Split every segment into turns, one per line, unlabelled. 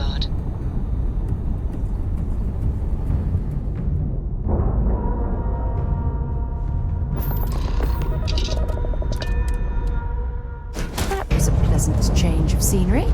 Vanguard.
That was a pleasant change of scenery.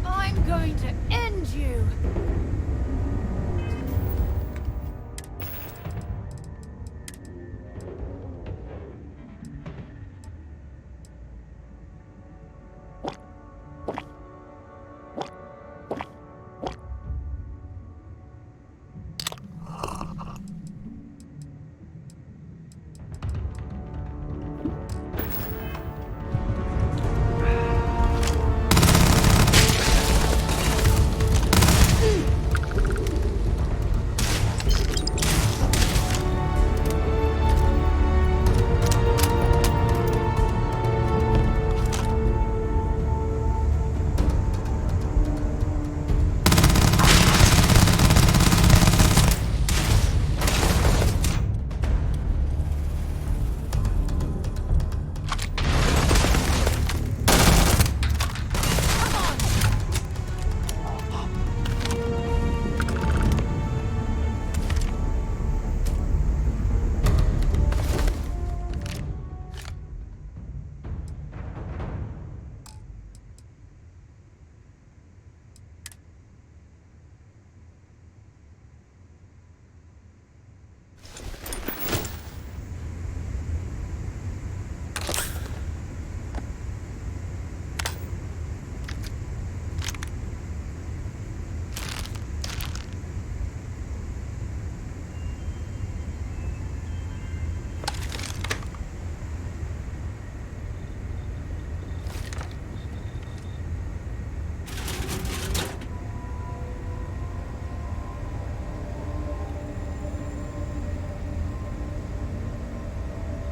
I'm going to end you!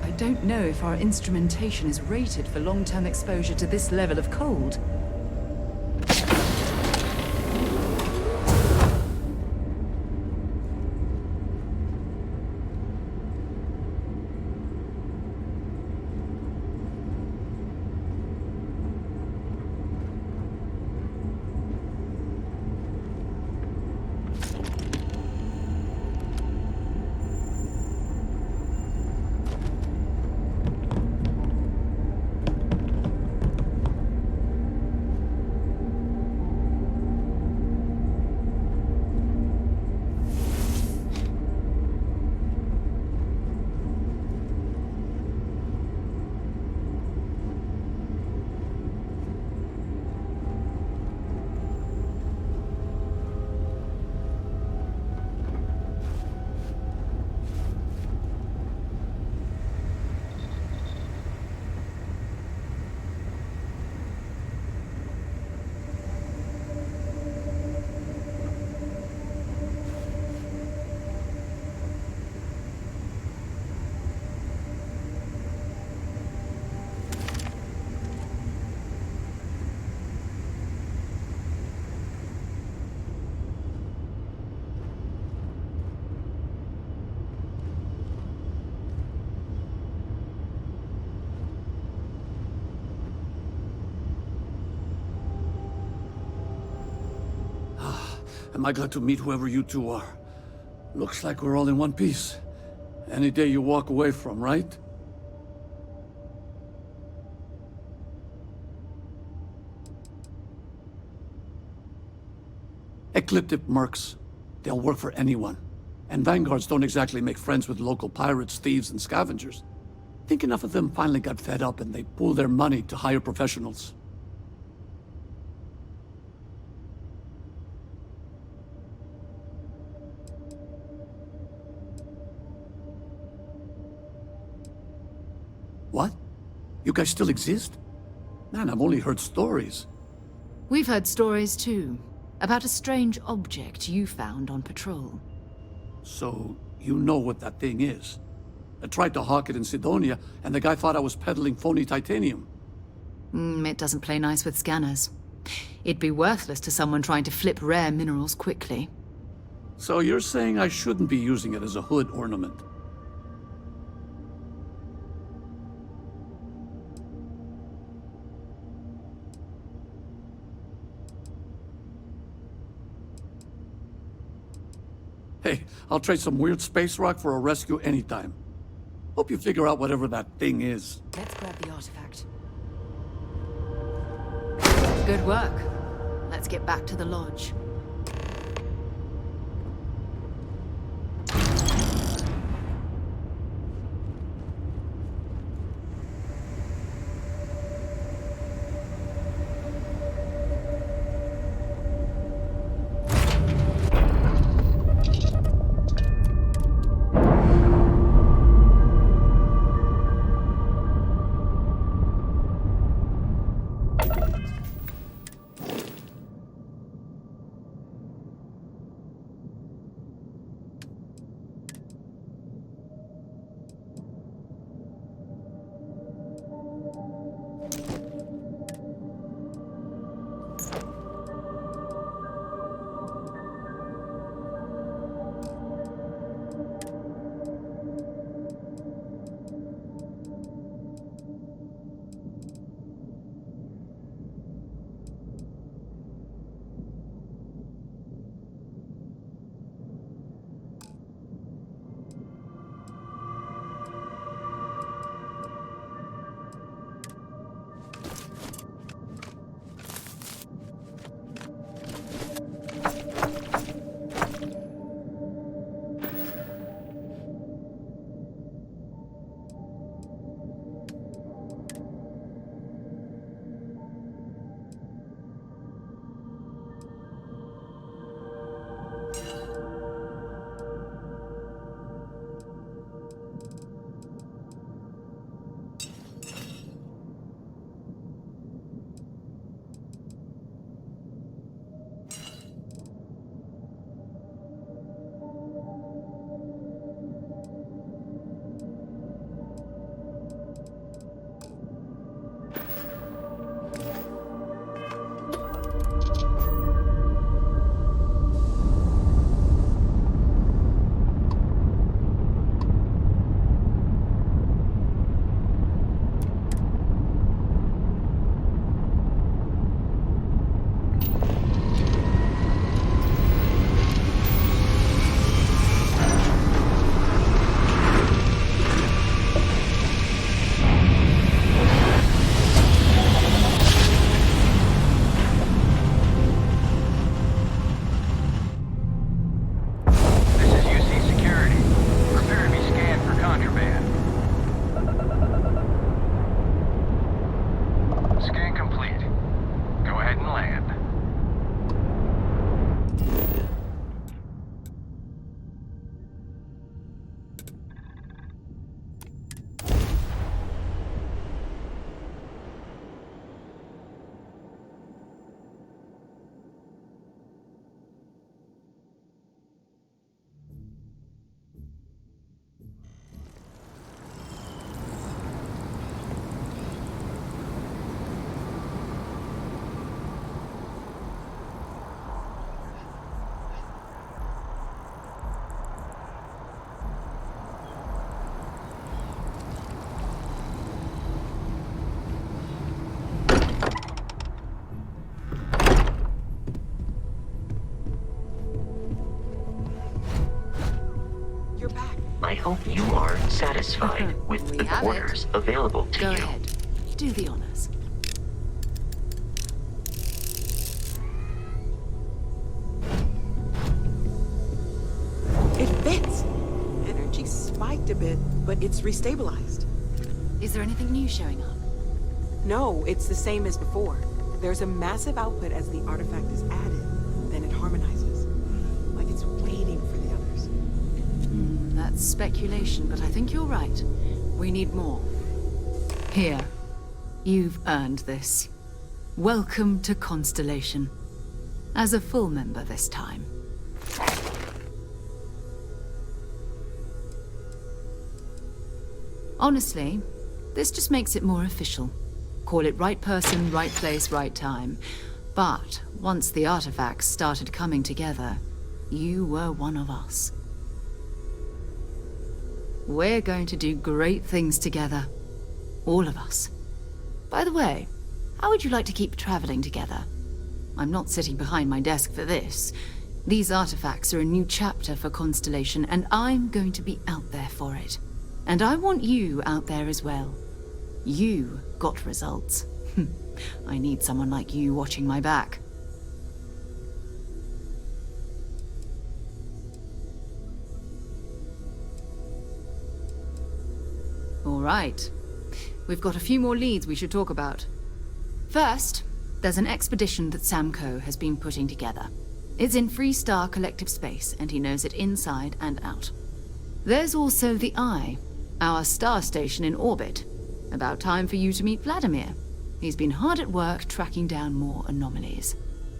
I don't know if our instrumentation is rated for long-term exposure to this level of cold.
Am I glad to meet whoever you two are. Looks like we're all in one piece. Any day you walk away from, right? Ecliptic mercs. They'll work for anyone. And vanguards don't exactly make friends with local pirates, thieves, and scavengers. think enough of them finally got fed up and they pooled their money to hire professionals. What? You guys still exist? Man, I've only heard stories.
We've heard stories too, about a strange object you found on patrol.
So, you know what that thing is? I tried to hawk it in Sidonia, and the guy thought I was peddling phony titanium.
It doesn't play nice with scanners. It'd be worthless to someone trying to flip rare minerals quickly.
So you're saying I shouldn't be using it as a hood ornament? Hey, I'll trade some weird space rock for a rescue anytime. Hope you figure out whatever that thing is.
Let's grab the artifact. Good work. Let's get back to the lodge.
I hope you are satisfied with the quarters available to you.
Go ahead. Do the honors.
It fits. Energy spiked a bit, but it's restabilized.
Is there anything new showing up?
No, it's the same as before. There's a massive output as the artifact is added, then it harmonizes. Like it's waiting for the others.
That's speculation, but I think you're right. We need more. Here. You've earned this. Welcome to Constellation. As a full member this time. Honestly, this just makes it more official. Call it right person, right place, right time. But once the artifacts started coming together, you were one of us. We're going to do great things together. All of us. By the way, how would you like to keep traveling together? I'm not sitting behind my desk for this. These artifacts are a new chapter for Constellation, and I'm going to be out there for it. And I want you out there as well. You got results. I need someone like you watching my back. All right. We've got a few more leads we should talk about. First, there's an expedition that Samco has been putting together. It's in Freestar Collective Space, and he knows it inside and out. There's also the Eye, our star station in orbit. About time for you to meet Vladimir. He's been hard at work tracking down more anomalies.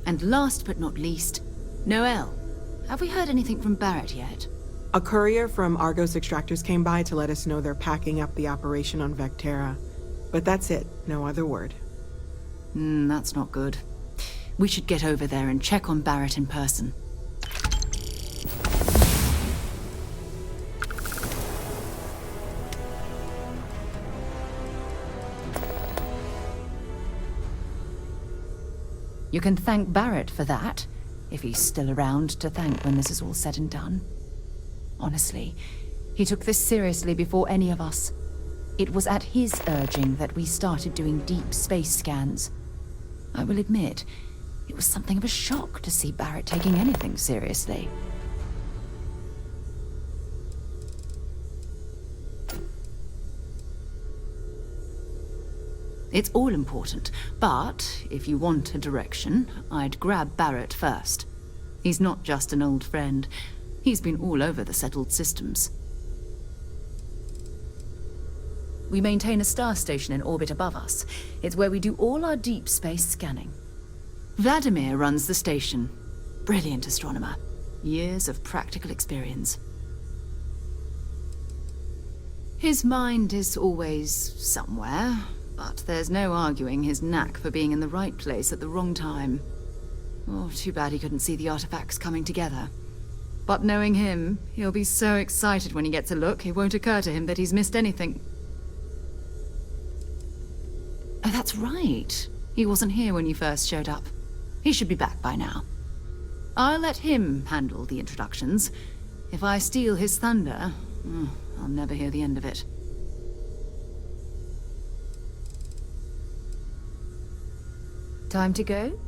And last but not least, Noel. Have we heard anything from Barrett yet?
A courier from Argos Extractors came by to let us know they're packing up the operation on Vectera. But that's it, no other word.
That's not good. We should get over there and check on Barrett in person. You can thank Barrett for that, if he's still around to thank when this is all said and done. Honestly, he took this seriously before any of us. It was at his urging that we started doing deep space scans. I will admit, it was something of a shock to see Barrett taking anything seriously. It's all important, but if you want a direction, I'd grab Barrett first. He's not just an old friend. He's been all over the settled systems. We maintain a star station in orbit above us. It's where we do all our deep space scanning. Vladimir runs the station. Brilliant astronomer. Years of practical experience. His mind is always somewhere, but there's no arguing his knack for being in the right place at the wrong time. Oh, too bad he couldn't see the artifacts coming together. But knowing him, he'll be so excited when he gets a look, it won't occur to him that he's missed anything. Oh, that's right. He wasn't here when you first showed up. He should be back by now. I'll let him handle the introductions. If I steal his thunder, I'll never hear the end of it. Time to go?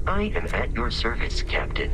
I am at your service, Captain.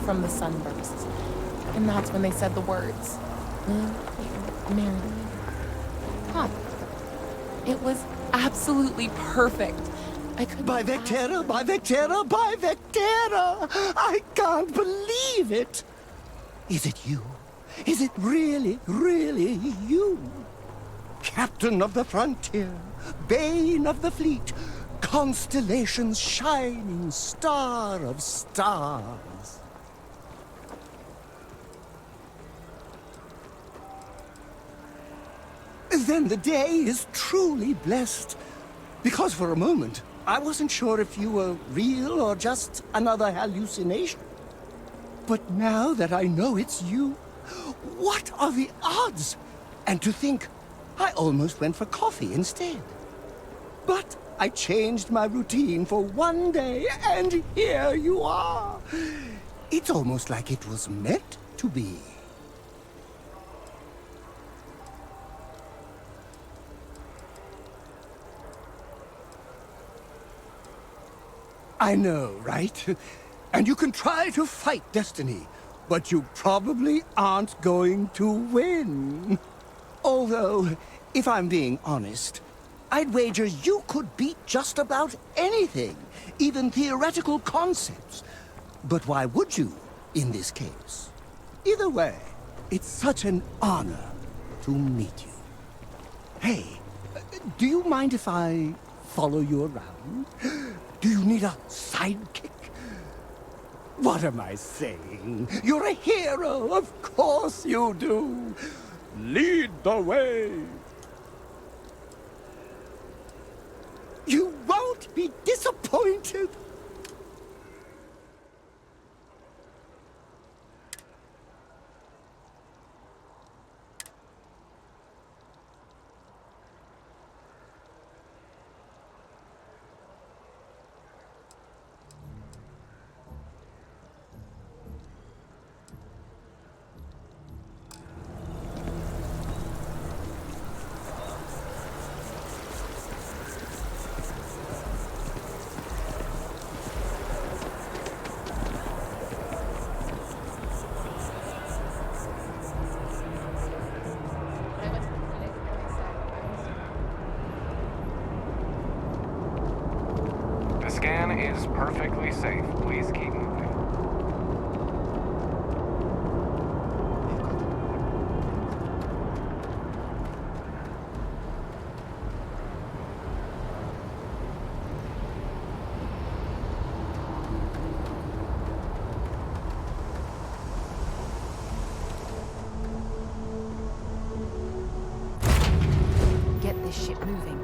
from the sunbursts. And that's when they said the words, "Live here, marry me." Huh. It was absolutely perfect. I couldn't
By Vectera, by Vectera, by Vectera! I can't believe it! Is it you? Is it really, really you? Captain of the frontier, bane of the fleet, constellation's shining star of stars. Then the day is truly blessed. Because for a moment, I wasn't sure if you were real or just another hallucination. But now that I know it's you, what are the odds? And to think, I almost went for coffee instead. But I changed my routine for one day, and here you are. It's almost like it was meant to be. I know, right? And you can try to fight destiny, but you probably aren't going to win. Although, if I'm being honest, I'd wager you could beat just about anything, even theoretical concepts. But why would you, in this case? Either way, it's such an honor to meet you. Hey, do you mind if I follow you around? Do you need a sidekick? What am I saying? You're a hero, of course you do. Lead the way. You won't be disappointed.
The scan is perfectly safe. Please keep moving.
Get this ship moving.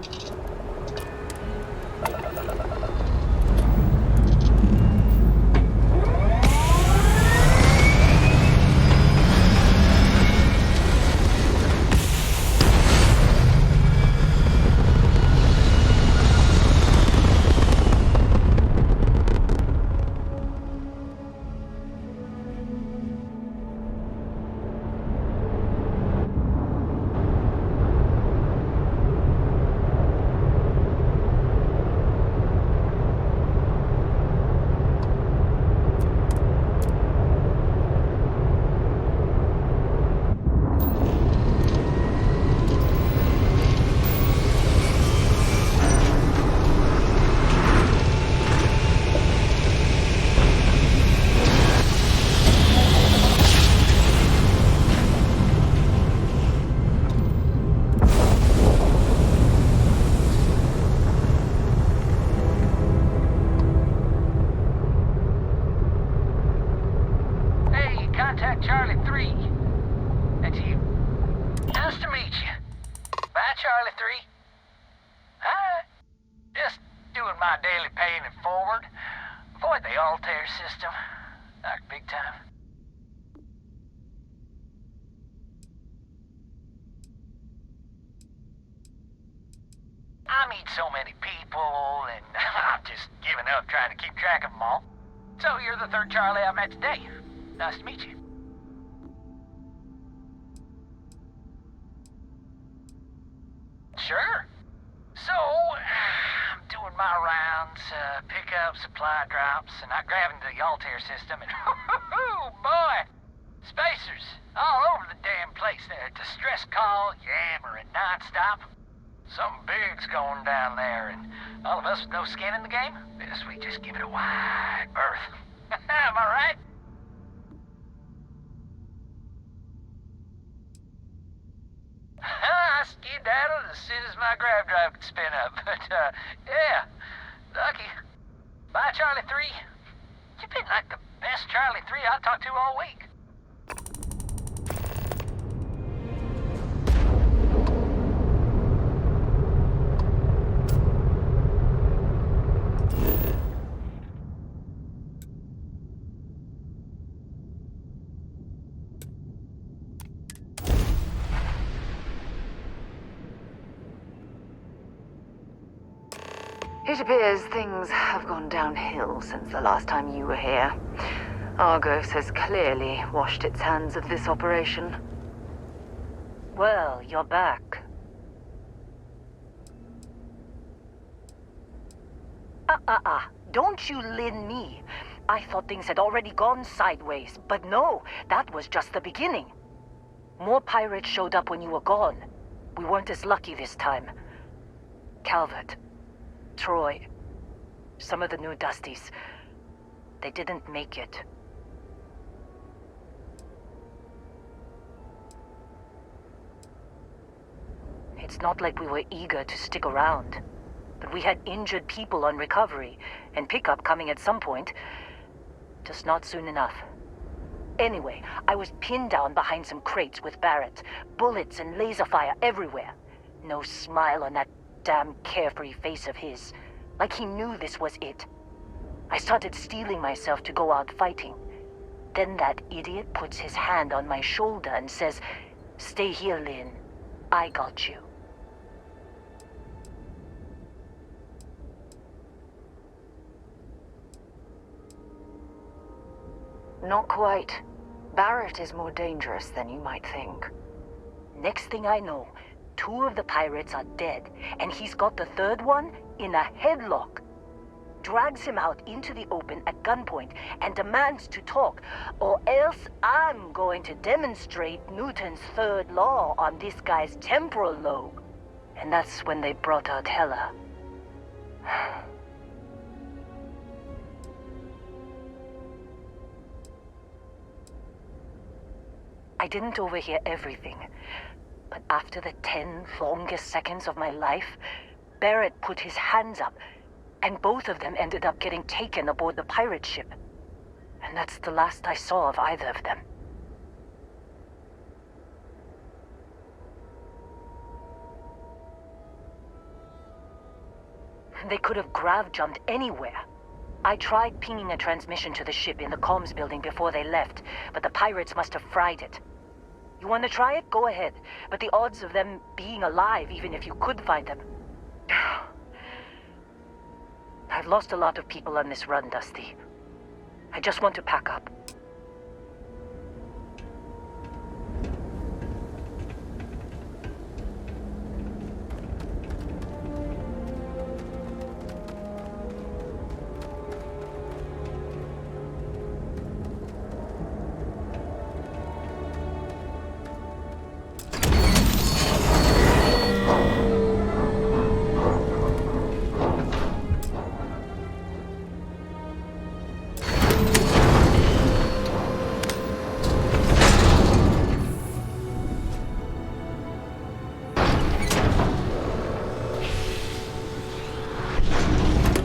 Contact Charlie 3. That's you. Nice to meet you. Bye, Charlie 3. Hi. Just doing my daily paying it forward. Avoid the Altair system. Like big time. I meet so many people, and I'm just giving up trying to keep track of them all. So you're the third Charlie I've met today. Nice to meet you. Sure. So, I'm doing my rounds, pick up supply drops, and I grab into the Altair system, and boy, spacers all over the damn place. There, distress call, yammering nonstop. Something big's going down there, and all of us with no skin in the game, yes, we just give it a wide berth. Am I right? I skedaddled as soon as my grav drive could spin up, but, yeah, lucky. Bye, Charlie 3. You've been like the best Charlie 3 I've talked to all week.
It appears things have gone downhill since the last time you were here. Argos has clearly washed its hands of this operation.
Well, you're back. Don't you lin me. I thought things had already gone sideways, but no, that was just the beginning. More pirates showed up when you were gone. We weren't as lucky this time. Calvert, Troy, some of the new Dusties, they didn't make it. It's not like we were eager to stick around, but we had injured people on recovery, and pickup coming at some point. Just not soon enough. Anyway, I was pinned down behind some crates with Barrett. Bullets and laser fire everywhere. No smile on that damn carefree face of his. Like he knew this was it. I started steeling myself to go out fighting. Then that idiot puts his hand on my shoulder and says, "Stay here, Lynn. I got you."
Not quite. Barrett is more dangerous than you might think.
Next thing I know, 2 of the pirates are dead, and he's got the 3rd one in a headlock. Drags him out into the open at gunpoint and demands to talk, or else I'm going to demonstrate Newton's 3rd law on this guy's temporal lobe. And that's when they brought out Hela. I didn't overhear everything, but after the 10 longest seconds of my life, Barrett put his hands up, and both of them ended up getting taken aboard the pirate ship. And that's the last I saw of either of them. They could have grav-jumped anywhere. I tried pinging a transmission to the ship in the comms building before they left, but the pirates must have fried it. You want to try it? Go ahead. But the odds of them being alive, even if you could find them... I've lost a lot of people on this run, Dusty. I just want to pack up.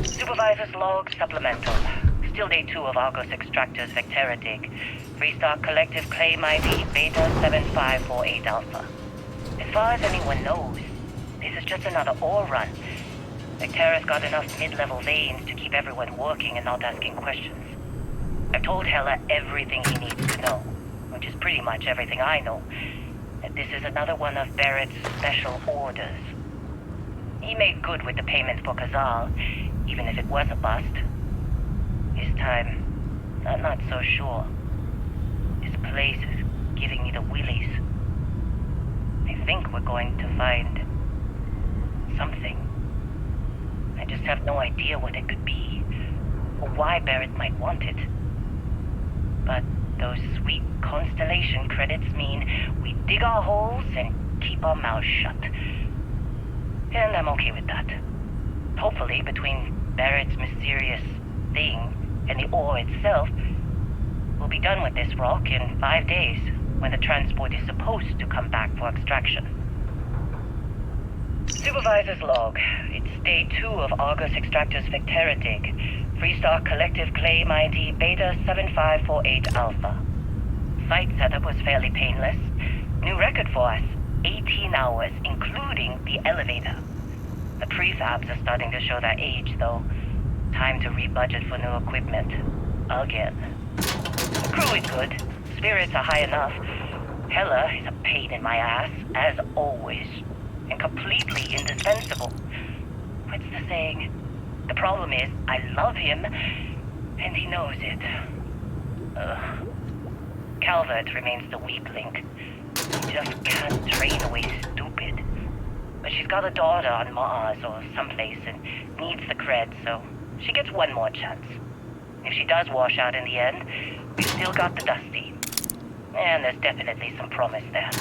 Supervisor's log supplemental. Still day 2 of Argos Extractor's Vectera dig. Freestar Collective Claim ID Beta 7548 Alpha. As far as anyone knows, this is just another ore run. Vectera's got enough mid-level veins to keep everyone working and not asking questions. I've told Hela everything he needs to know, which is pretty much everything I know. And this is another one of Barrett's special orders. He made good with the payment for Kazal, even if it was a bust. This time, I'm not so sure. This place is giving me the willies. I think we're going to find something. I just have no idea what it could be, or why Barrett might want it. But those sweet constellation credits mean we dig our holes and keep our mouths shut. And I'm okay with that. Hopefully, between Barrett's mysterious thing and the ore itself, we'll be done with this rock in 5 days, when the transport is supposed to come back for extraction. Supervisor's log. It's day 2 of Argus Extractor's Vectera dig. Freestar Collective Claim ID Beta 7548 Alpha. Site setup was fairly painless. New record for us. 18 hours, including the elevator. The prefabs are starting to show their age, though. Time to rebudget for new equipment. Again. The crew is good. Spirits are high enough. Hella is a pain in my ass, as always. And completely indispensable. What's the saying? The problem is, I love him, and he knows it. Calvert remains the weak link. He just can't train away stupid. But she's got a daughter on Mars or someplace and needs the cred, so she gets one more chance. If she does wash out in the end, we've still got the Dusty. And there's definitely some promise there.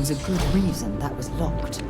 was a good reason that was locked.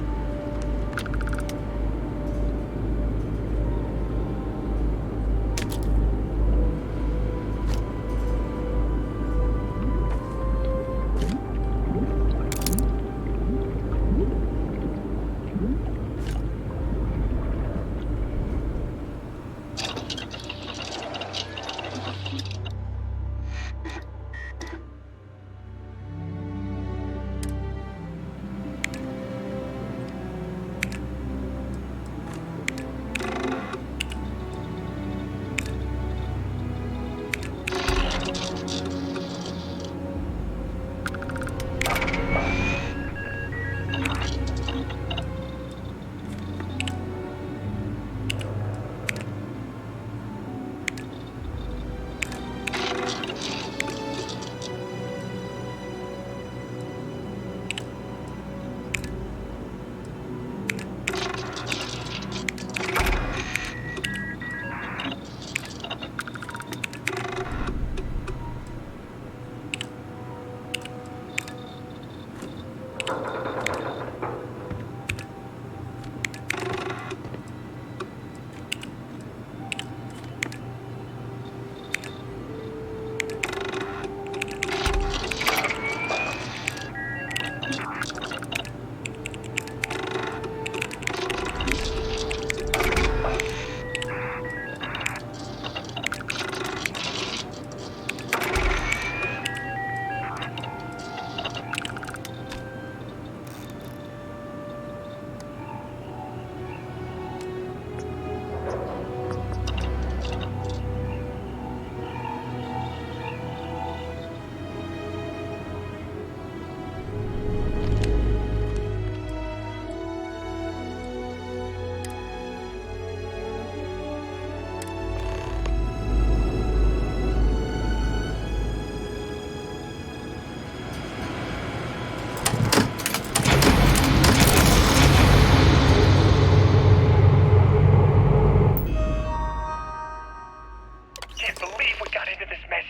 Can't believe we got into this mess.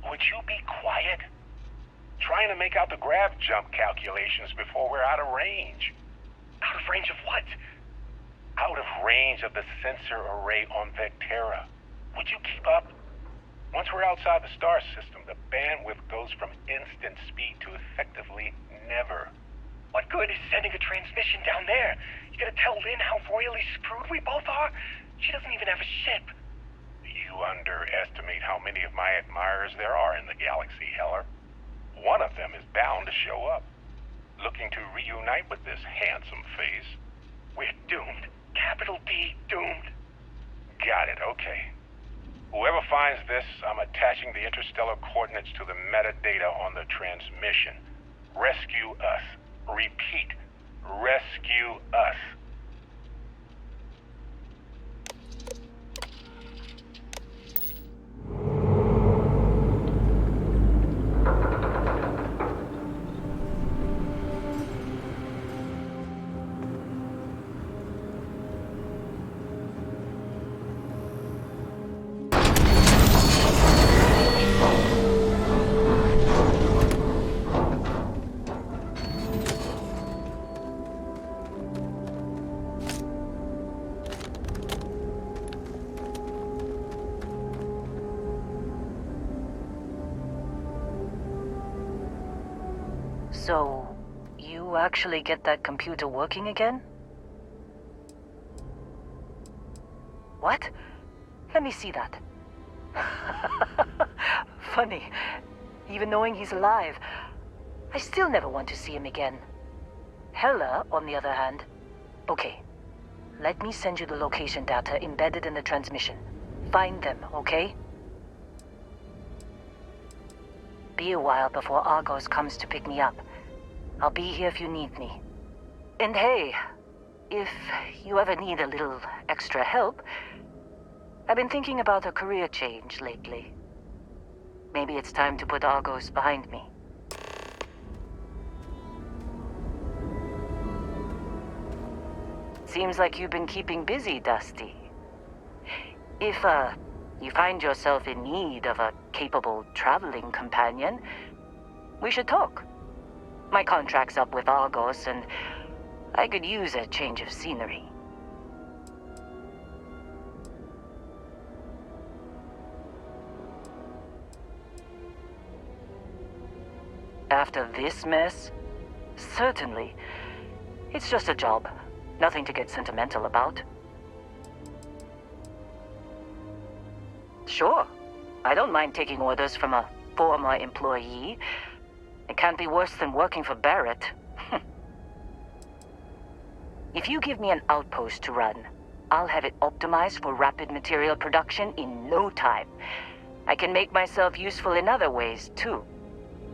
Would you be quiet? Trying to make out the grav jump calculations before we're out of range. Out of range of what? Out of range of the sensor array on Vectera. Would you keep up? Once we're outside the star system, the bandwidth goes from instant speed to effectively never. What good is sending a transmission down there? You gotta tell Lynn how royally screwed we both are? She doesn't even have a ship. You underestimate how many of my admirers there are in the galaxy, Heller. One of them is bound to show up, looking to reunite with this handsome face. We're doomed. Capital D, doomed. Got it, okay. Whoever finds this, I'm attaching the interstellar coordinates to the metadata on the transmission. Rescue us. Repeat. Rescue us.
So, you actually get that computer working again? What? Let me see that. Funny. Even knowing he's alive, I still never want to see him again. Hella, on the other hand. Okay. Let me send you the location data embedded in the transmission. Find them, okay? Be a while before Argos comes to pick me up. I'll be here if you need me. And hey, if you ever need a little extra help, I've been thinking about a career change lately. Maybe it's time to put Argos behind me. Seems like you've been keeping busy, Dusty. If, you find yourself in need of a capable traveling companion, we should talk. My contract's up with Argos, and I could use a change of scenery. After this mess? Certainly. It's just a job. Nothing to get sentimental about. Sure. I don't mind taking orders from a former employee. It can't be worse than working for Barrett. If you give me an outpost to run, I'll have it optimized for rapid material production in no time. I can make myself useful in other ways, too.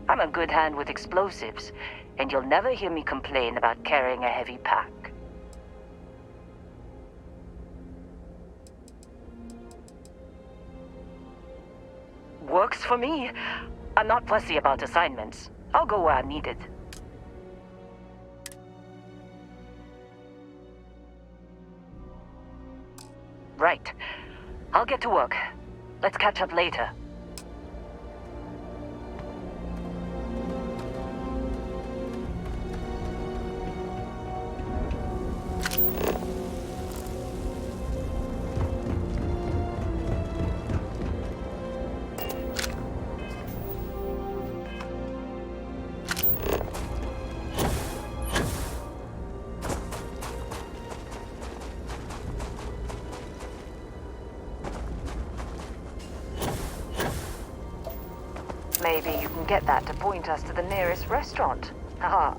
I'm a good hand with explosives, and you'll never hear me complain about carrying a heavy pack. Works for me. I'm not fussy about assignments. I'll go where I'm needed. Right. I'll get to work. Let's catch up later. Maybe you can get that to point us to the nearest restaurant. Haha.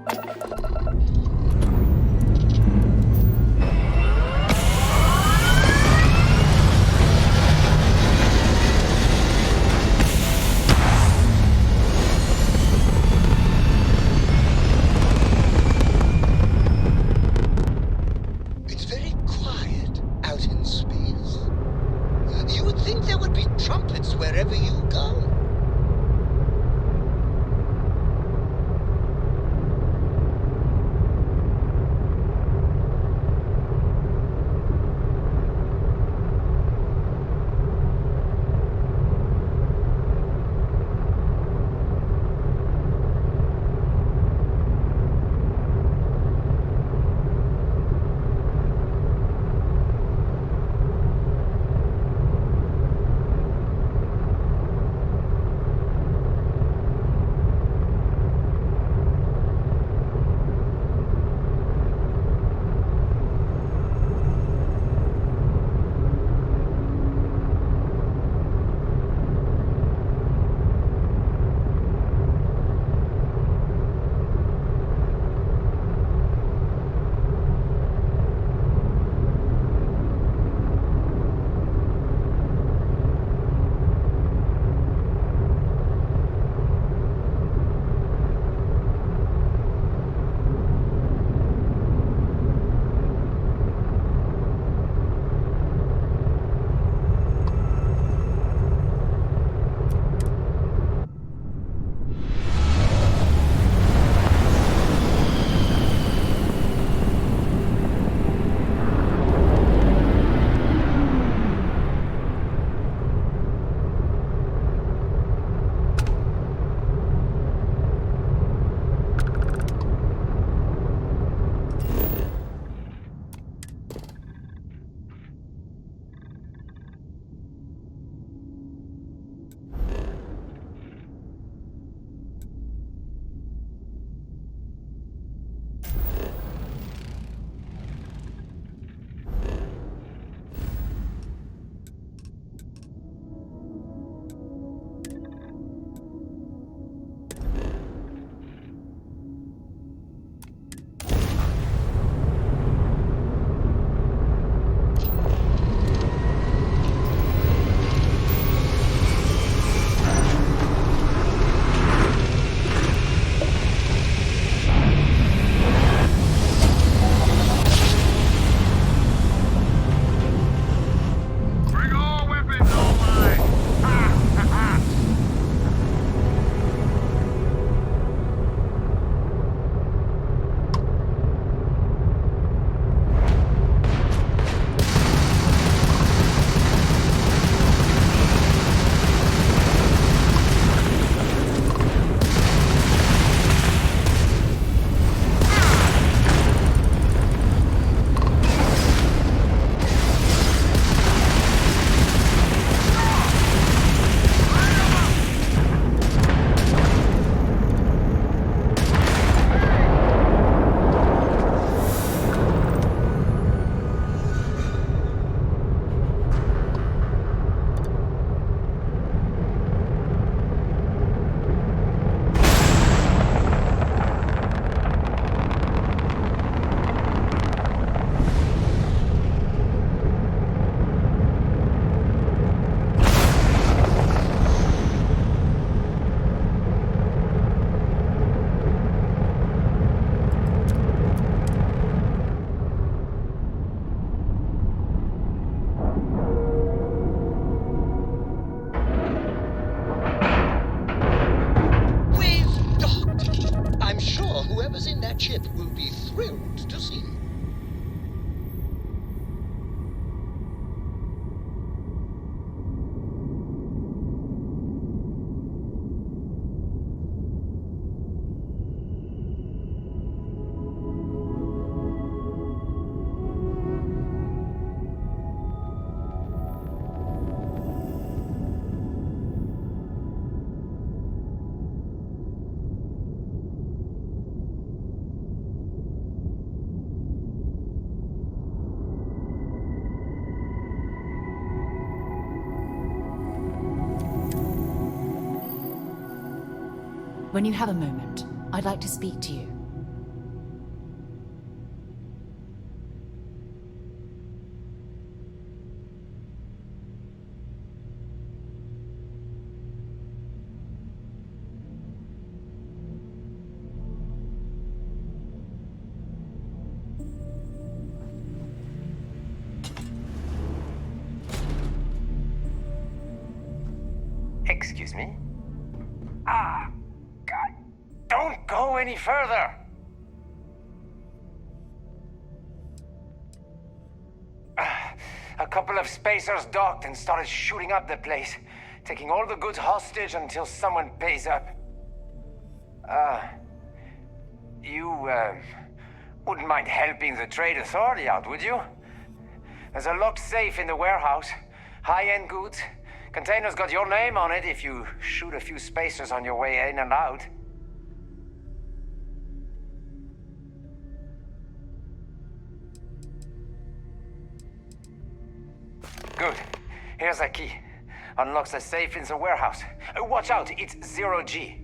It's very quiet out in space. You would think there would be trumpets wherever you go.
When you have a moment, I'd like to speak to you.
It's me. Ah, God. Don't go any further. A couple of spacers docked and started shooting up the place, taking all the goods hostage until someone pays up. You wouldn't mind helping the Trade Authority out, would you? There's a locked safe in the warehouse. High-end goods. Container's got your name on it if you shoot a few spacers on your way in and out. Good. Here's a key. Unlocks the safe in the warehouse. Watch out, it's 0G.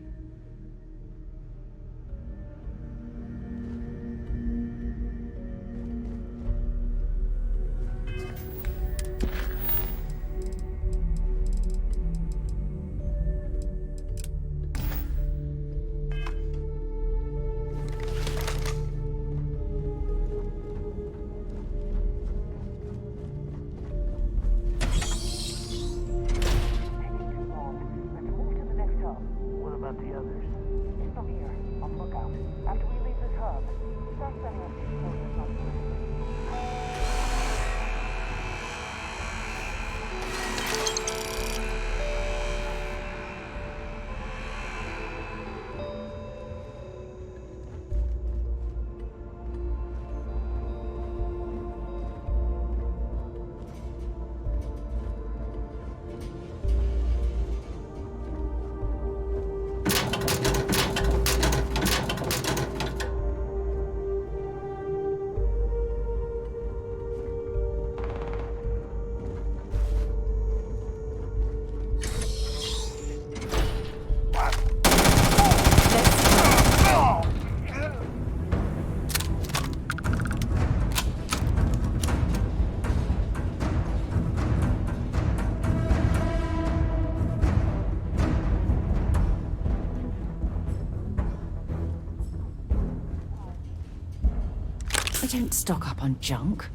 Don't stock up on junk.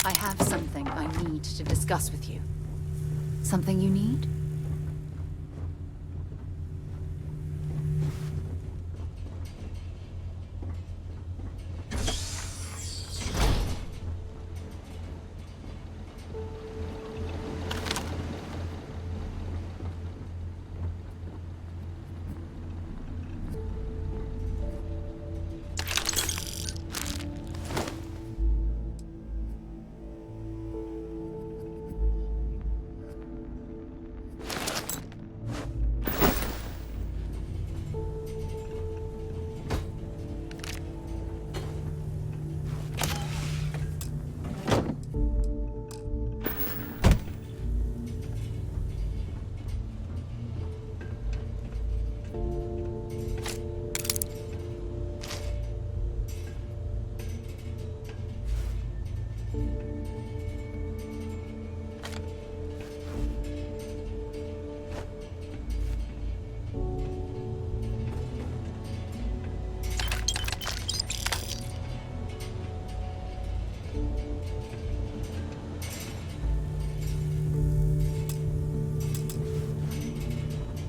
I have something I need to discuss with you. Something you need?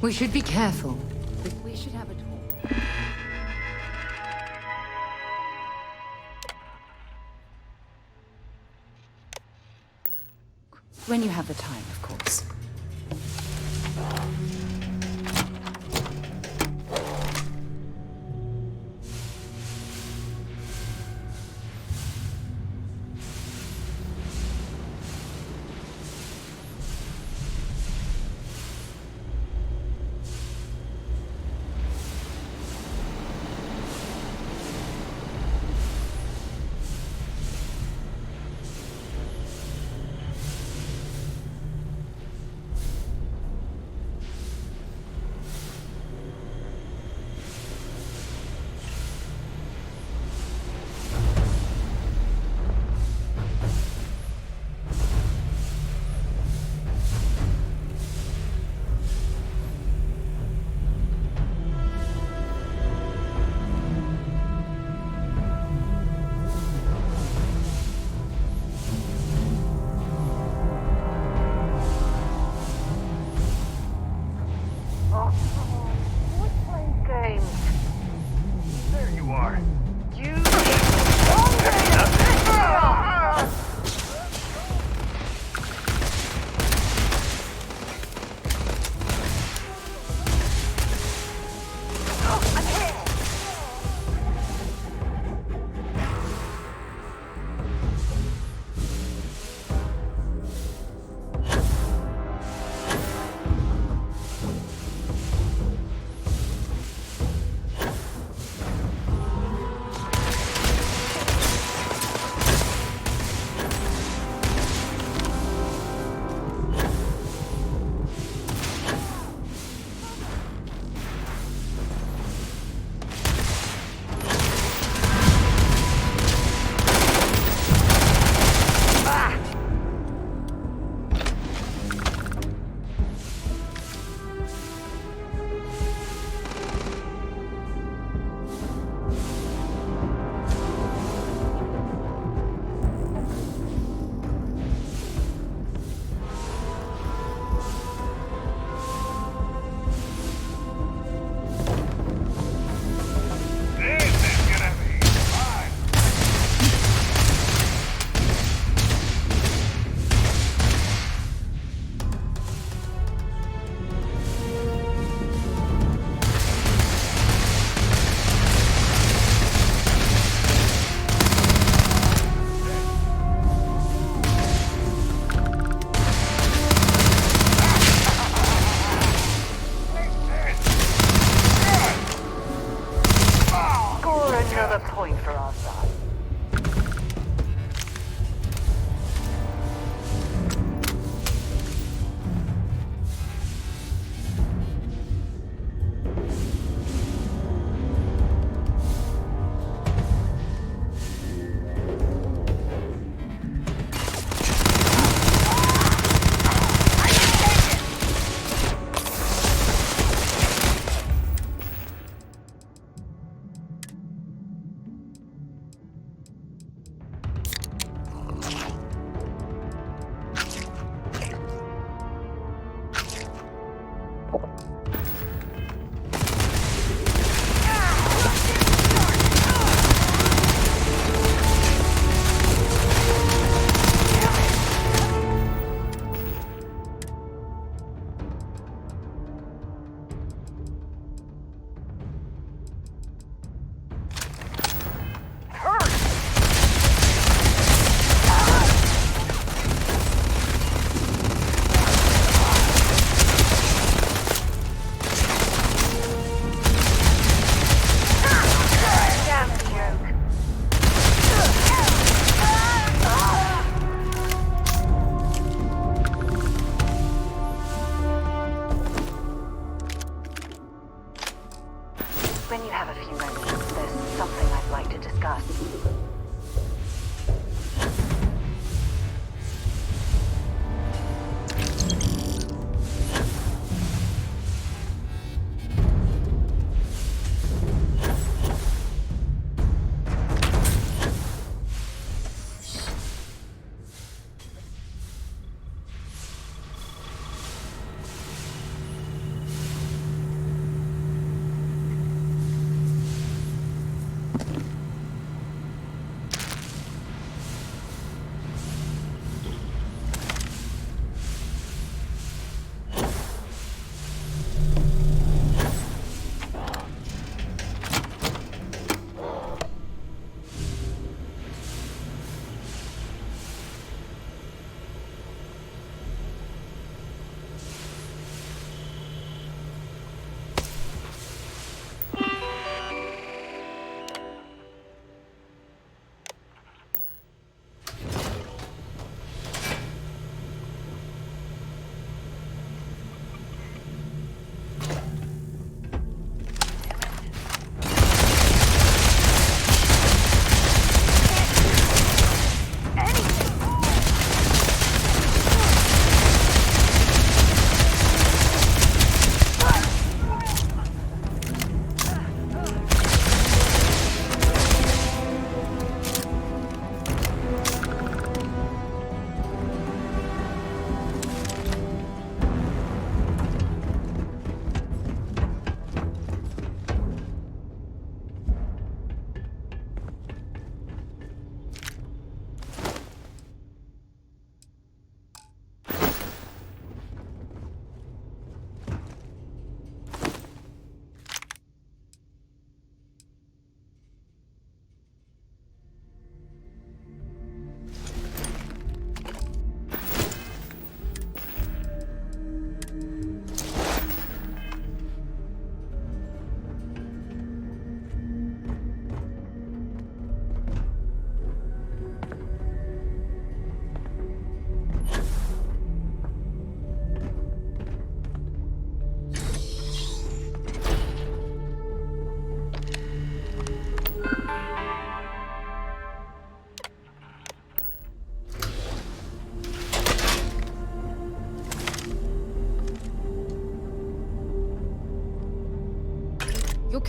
We should be careful. We should have a talk. When you have the time, of course.
are.
Point for our side. When you have a few moments, there's something I'd like to discuss.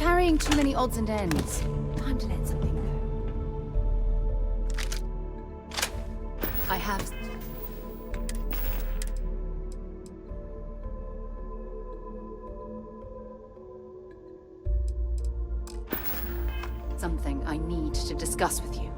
carrying too many odds and ends. Time to let something go. I have... something I need to discuss with you.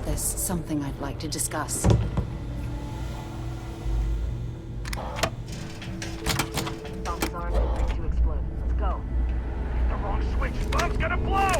There's something I'd like to discuss.
Bombs aren't ready to explode. Let's go.
The wrong switch. Bomb's gonna blow!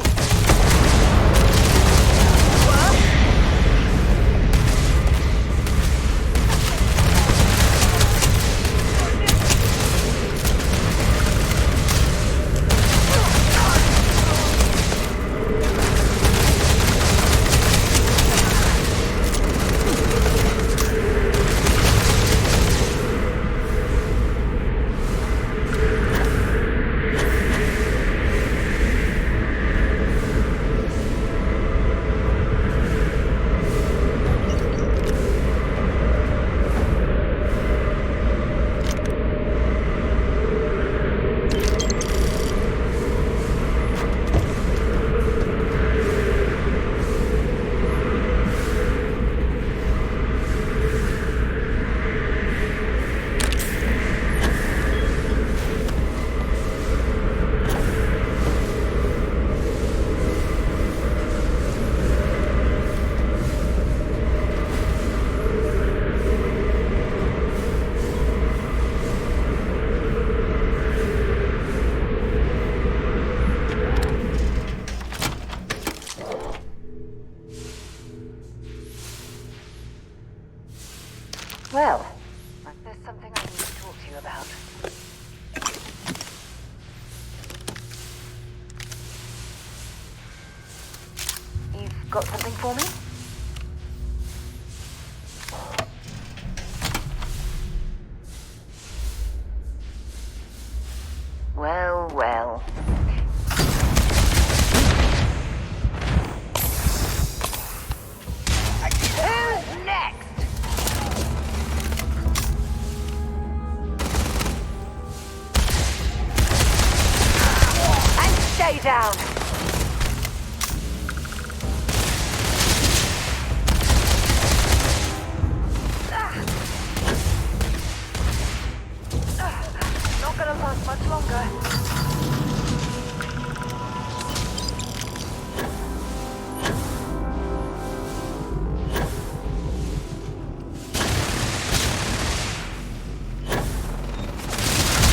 Well, there's something I need to talk to you about. You've got something for me? Well, well. Who's next? And stay down. Not gonna last much longer.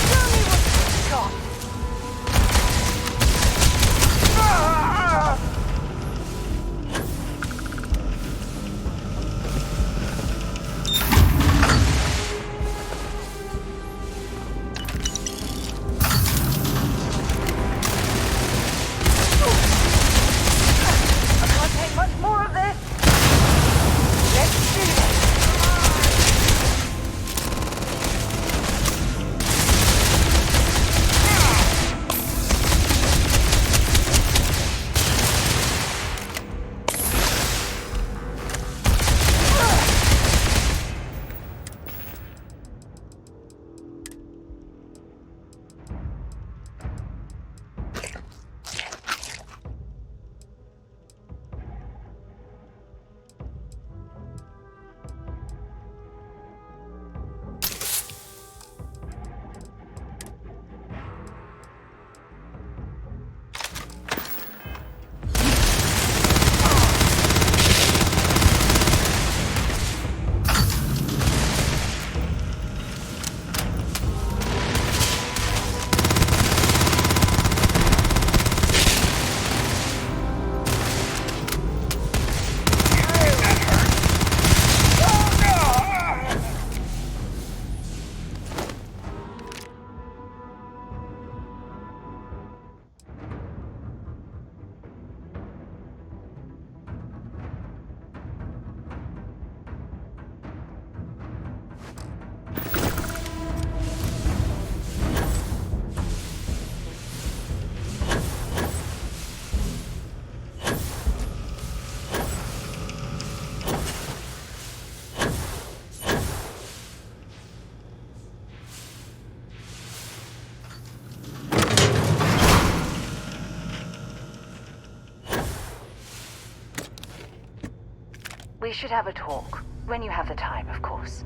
Show me what you've got. We should have a talk. When you have the time, of course.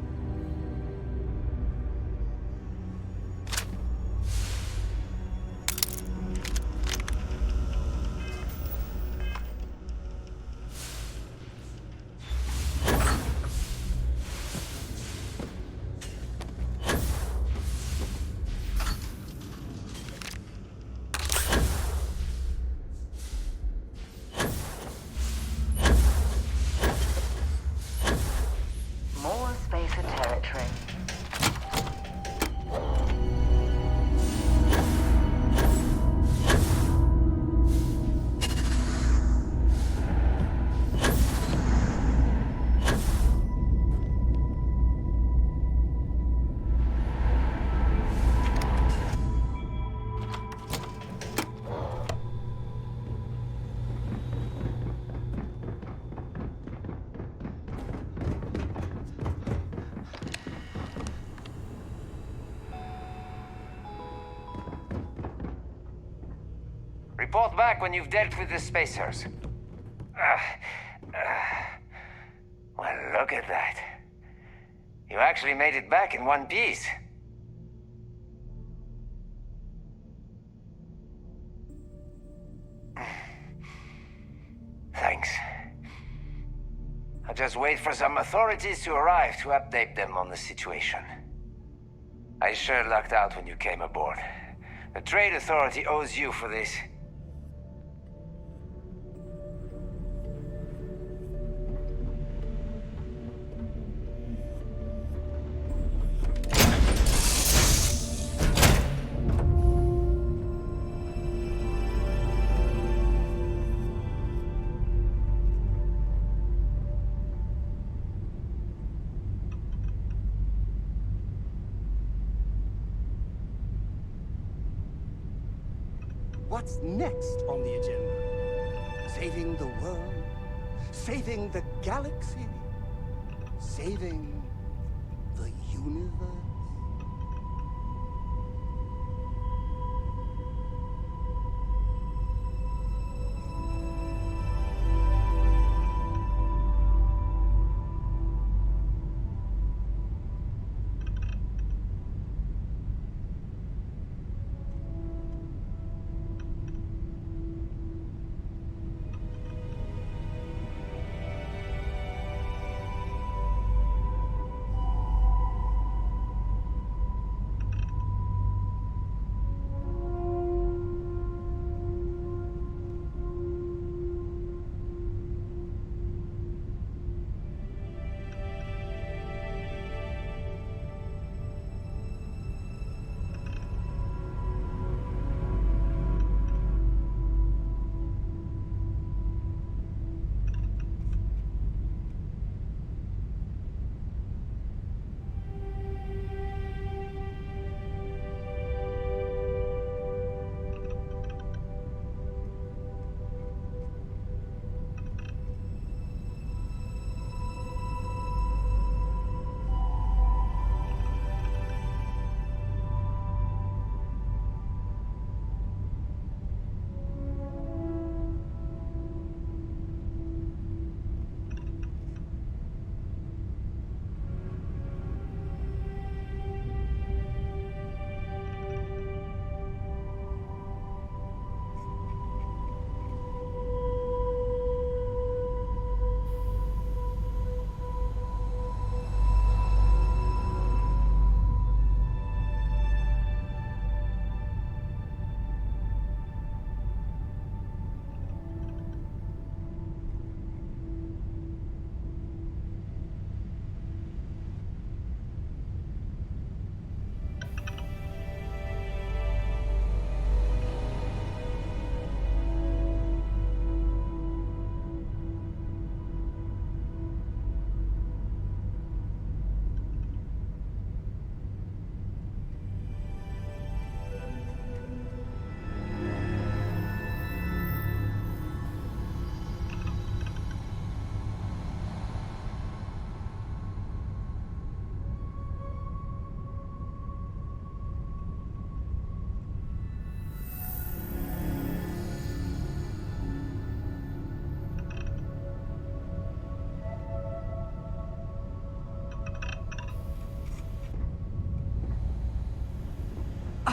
More spacer territory.
Report back when you've dealt with the spacers. Well, look at that. You actually made it back in one piece. Thanks. I'll just wait for some authorities to arrive to update them on the situation. I sure lucked out when you came aboard. The Trade Authority owes you for this.
What's next on the agenda? Saving the world? Saving the galaxy? Saving the universe?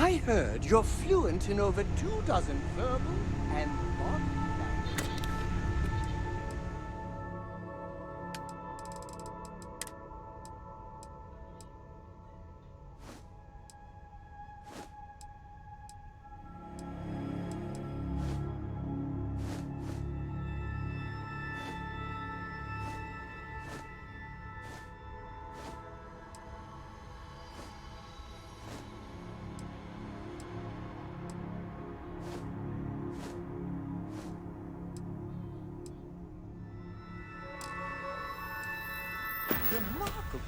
I heard you're fluent in over 24 verbal and body language. Remarkable.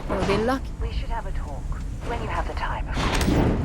We'll be lucky.
We should have a talk. When you have the time, of course.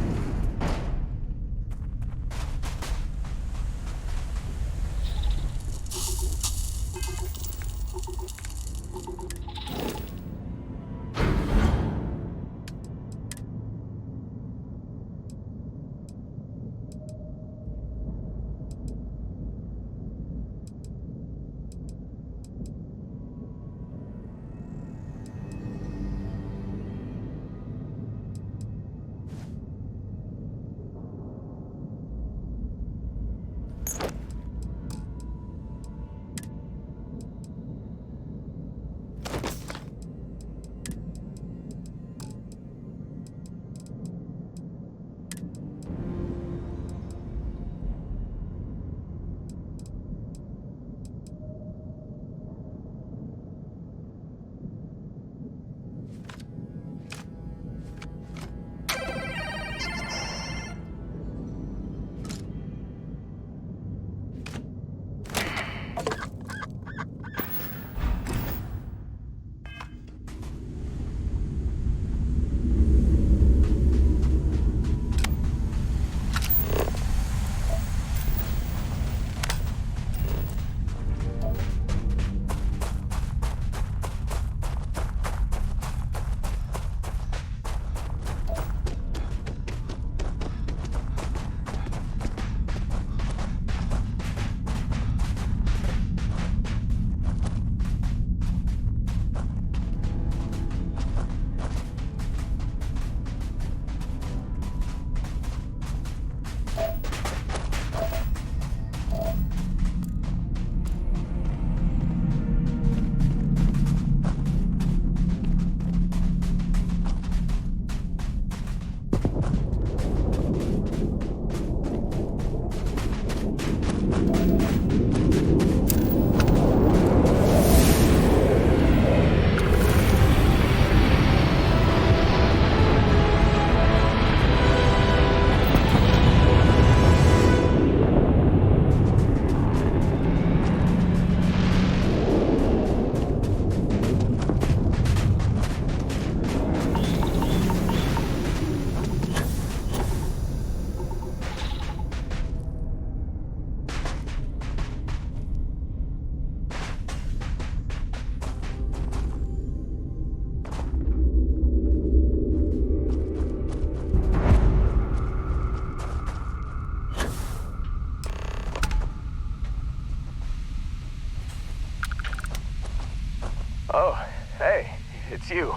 Oh, hey, it's you.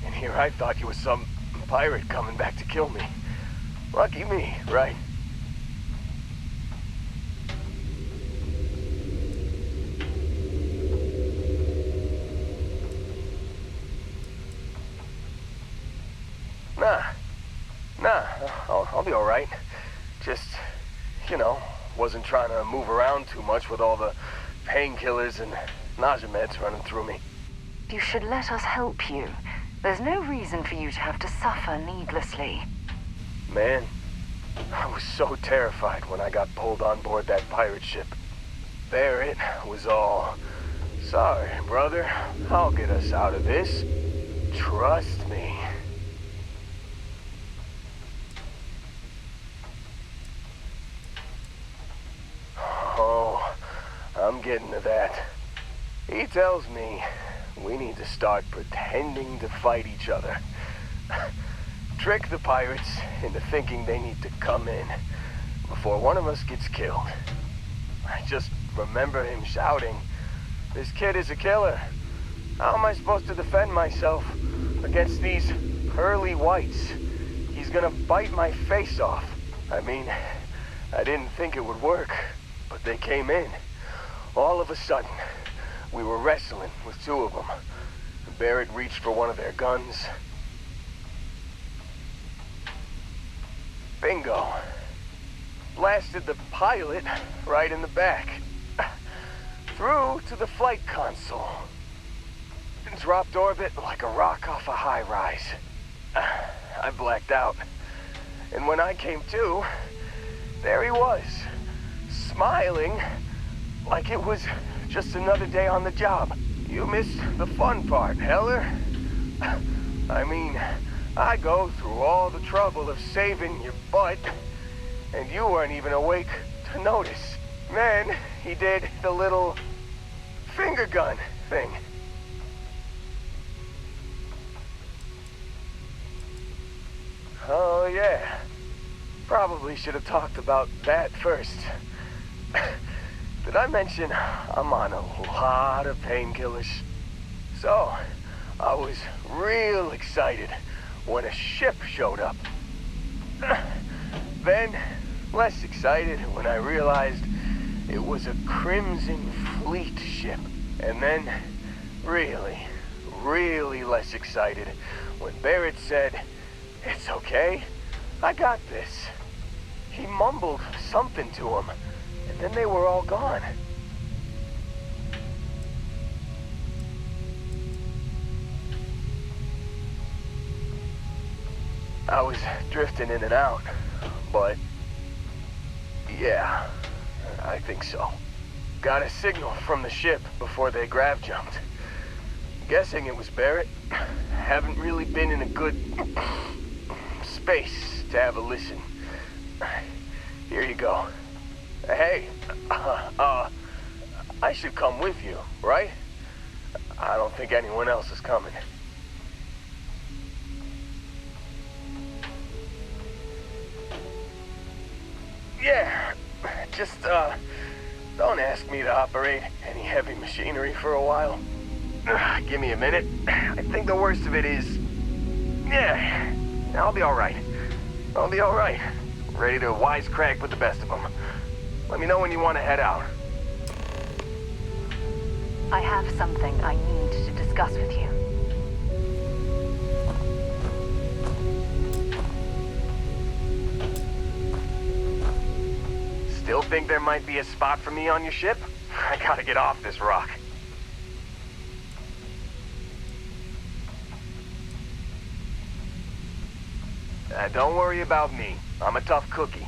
And here I thought you were some
pirate coming back to kill me. Lucky me, right? Nah, I'll be alright. Just, wasn't trying to move around too much with all the painkillers and nausea meds running through me.
You should let us help you. There's no reason for you to have to suffer needlessly.
Man, I was so terrified when I got pulled on board that pirate ship. There it was all. Sorry, brother. I'll get us out of this. Trust me. Oh, I'm getting to that. He tells me we need to start pretending to fight each other. Trick the pirates into thinking they need to come in before one of us gets killed. I just remember him shouting, "This kid is a killer. How am I supposed to defend myself against these pearly whites? He's gonna bite my face off." I mean, I didn't think it would work, but they came in. All of a sudden, we were wrestling with two of them. Barrett reached for one of their guns. Bingo. Blasted the pilot right in the back. Through to the flight console. Dropped orbit like a rock off a high rise. I blacked out. And when I came to, there he was, smiling like it was just another day on the job. You missed the fun part, Heller. I mean, I go through all the trouble of saving your butt, and you weren't even awake to notice. Then he did the little finger gun thing. Oh yeah, probably should have talked about that first. Did I mention I'm on a lot of painkillers? So, I was real excited when a ship showed up. Then, less excited when I realized it was a Crimson Fleet ship. And then, really, really less excited when Barrett said, "It's okay, I got this." He mumbled something to him, and then they were all gone. I was drifting in and out, but yeah, I think so. Got a signal from the ship before they grav jumped. Guessing it was Barrett. Haven't really been in a good space to have a listen. Here you go. Hey, I should come with you, right? I don't think anyone else is coming. Yeah, just, don't ask me to operate any heavy machinery for a while. Give me a minute. I think the worst of it is... Yeah, I'll be alright. I'll be alright. Ready to wisecrack with the best of them. Let me know when you want to head out.
I have something I need to discuss with you.
Still think there might be a spot for me on your ship? I gotta get off this rock. Don't worry about me. I'm a tough cookie.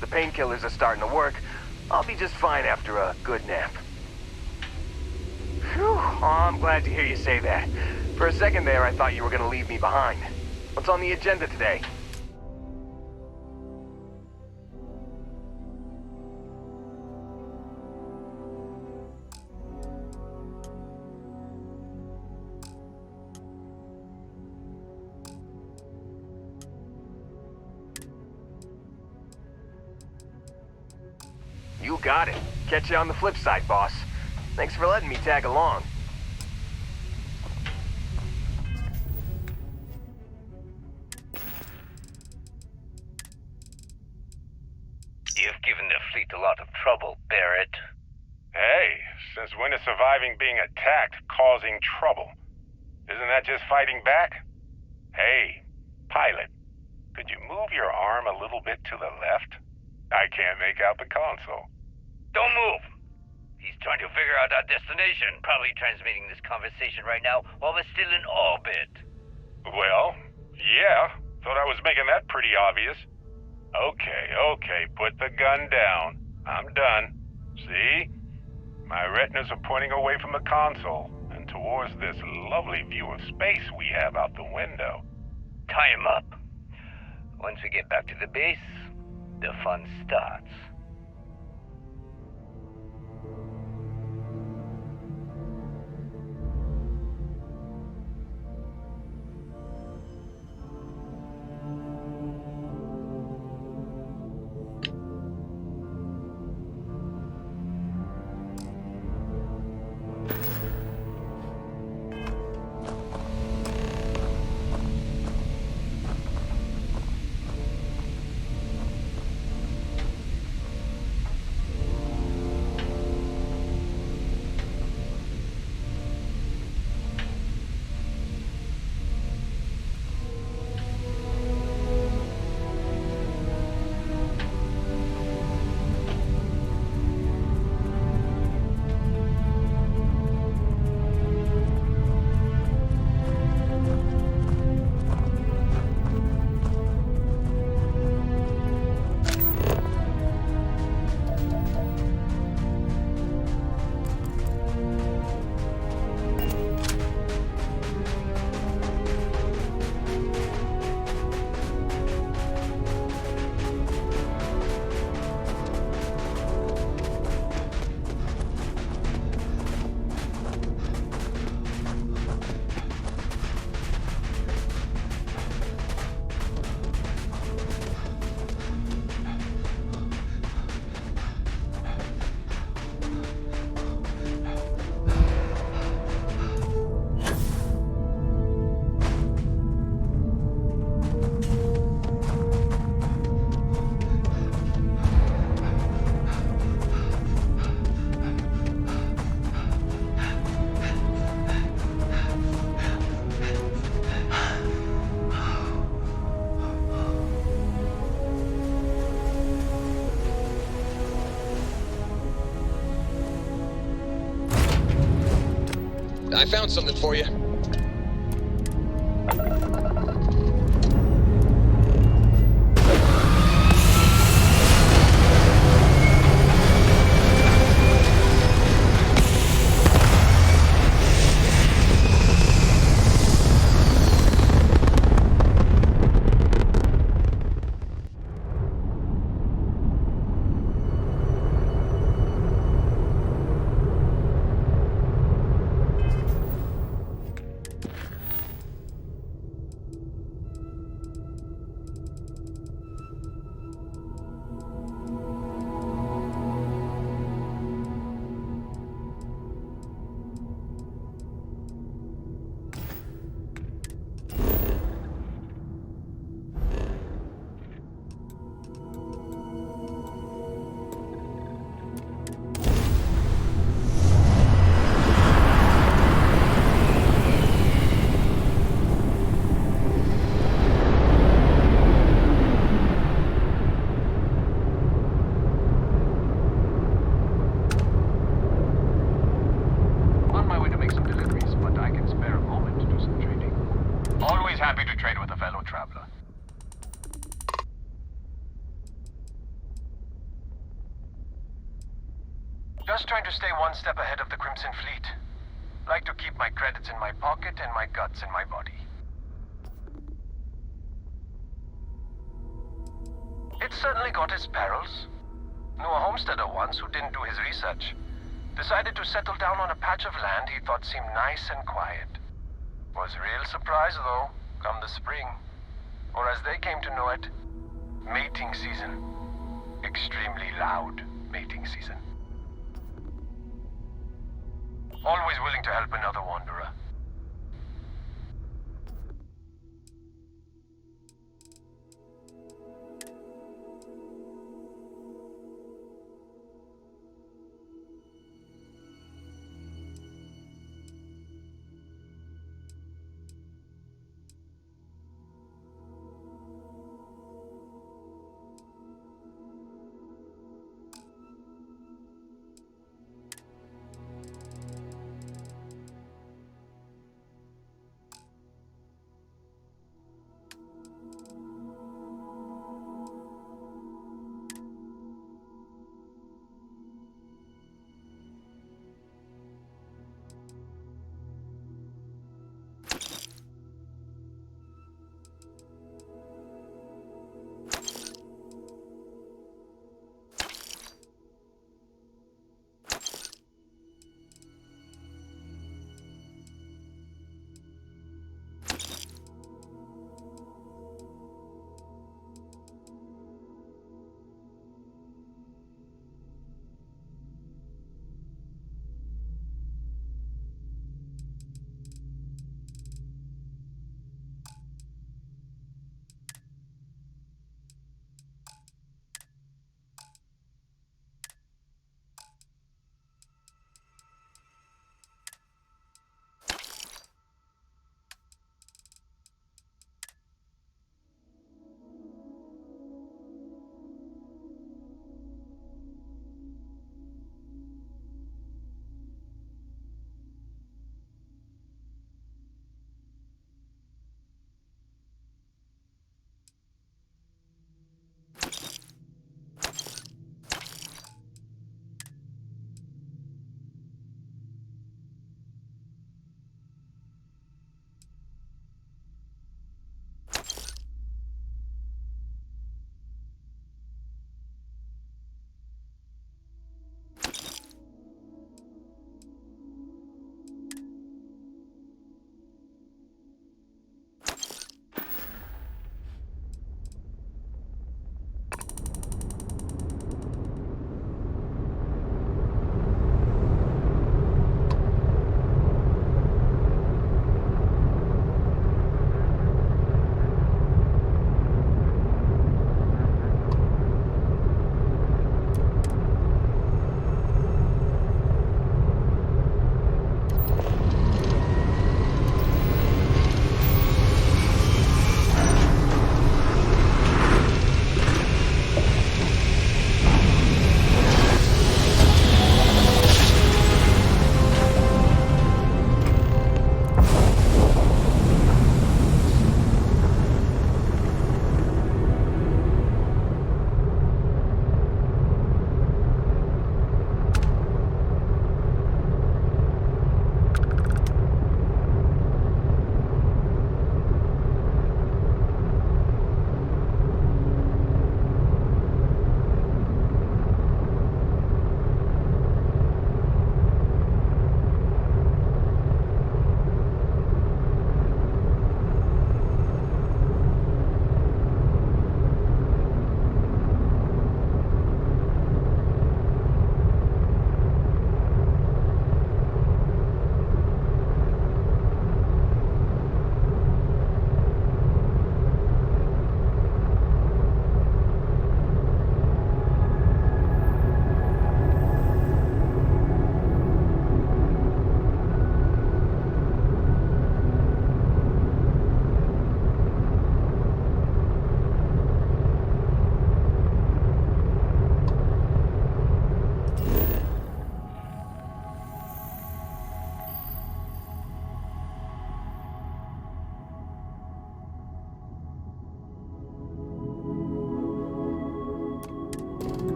The painkillers are starting to work. I'll be just fine after a good nap. Phew, oh, I'm glad to hear you say that. For a second there, I thought you were gonna leave me behind. What's on the agenda today? You got it. Catch you on the flip side, boss. Thanks for letting me tag along.
trouble, Barrett?
Hey, since when is surviving being attacked causing trouble? Isn't that just fighting back? Hey, pilot, could you move your arm a little bit to the left? I can't make out the console.
Don't move! He's trying to figure out our destination, probably transmitting this conversation right now while we're still in orbit.
Well, yeah, thought I was making that pretty obvious. Okay, put the gun down. I'm done. See? My retinas are pointing away from the console and towards this lovely view of space we have out the window.
Tie him up. Once we get back to the base, the fun starts.
I found something for you.
Happy to trade with a fellow traveler. Just trying to stay one step ahead of the Crimson Fleet. Like to keep my credits in my pocket and my guts in my body. It's certainly got its perils. Knew a homesteader once who didn't do his research. Decided to settle down on a patch of land he thought seemed nice and quiet. Was real surprised though, come the spring. Or as they came to know it, mating season. Extremely loud mating season. Always willing to help another wanderer.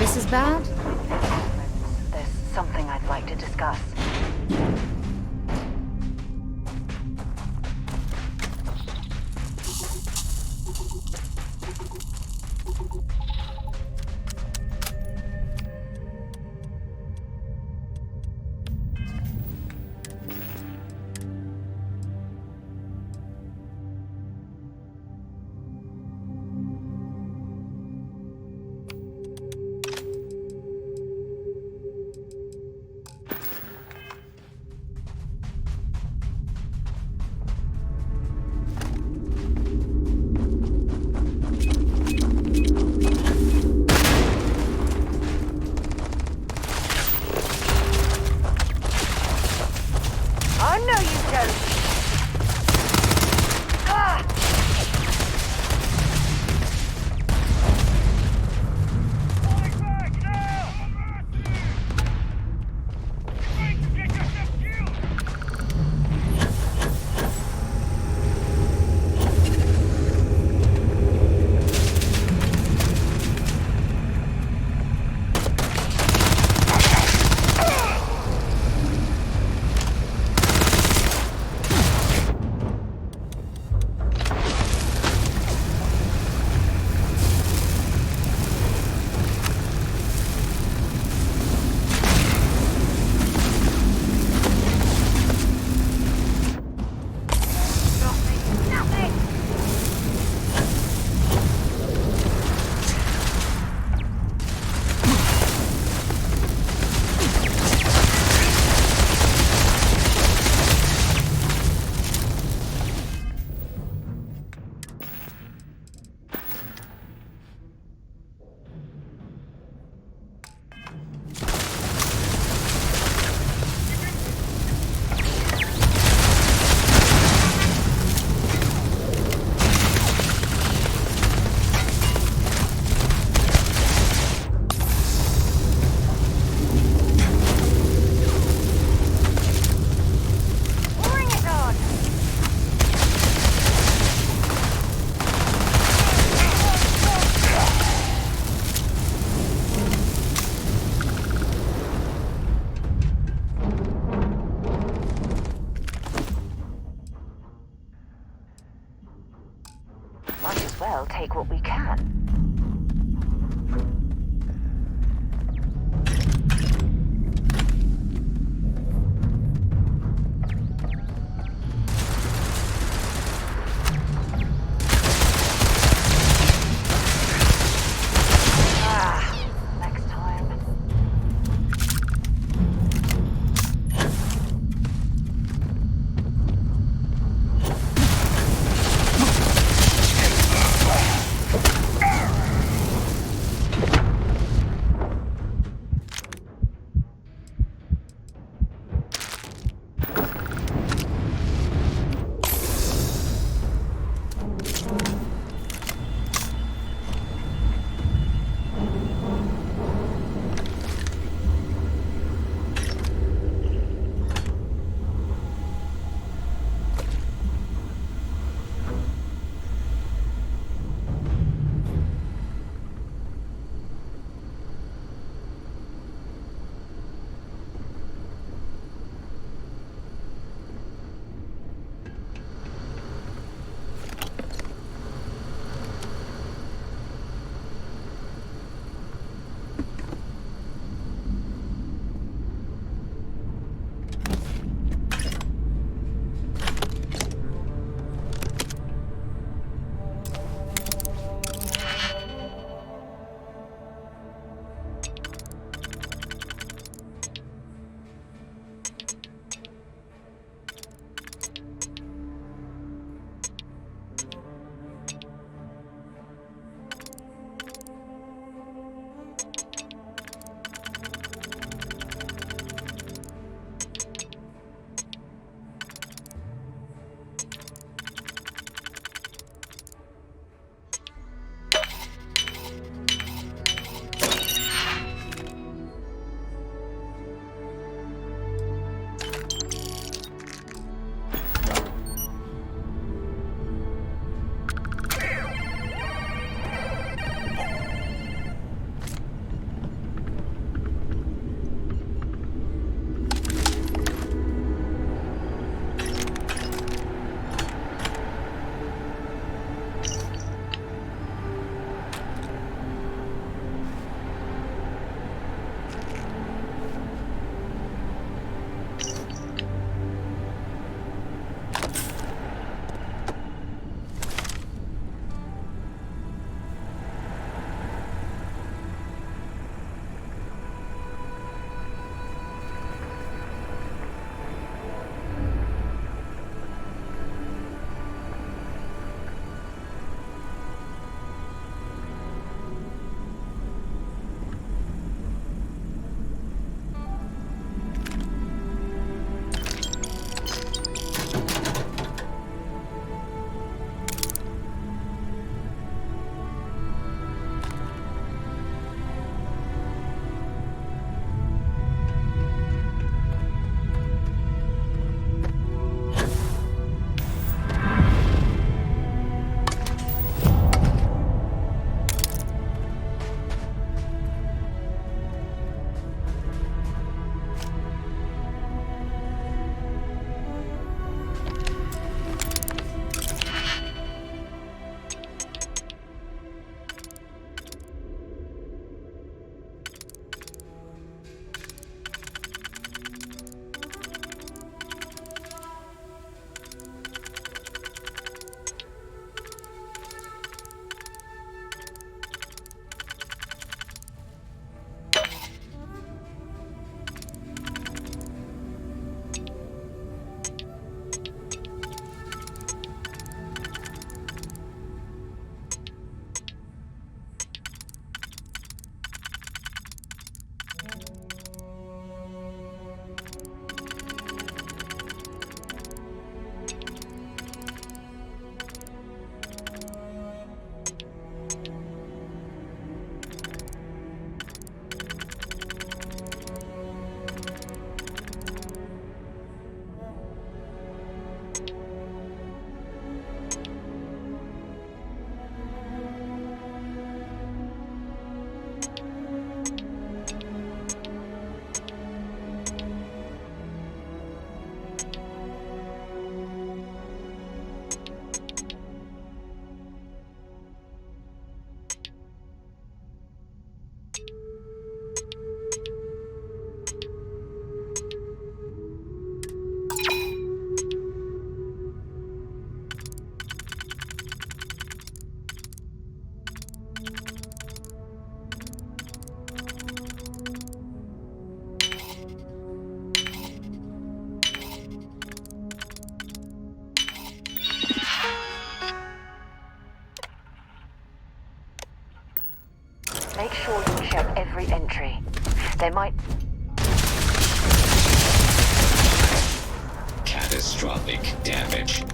This is bad?
There's something I'd like to discuss. They might...
Catastrophic damage.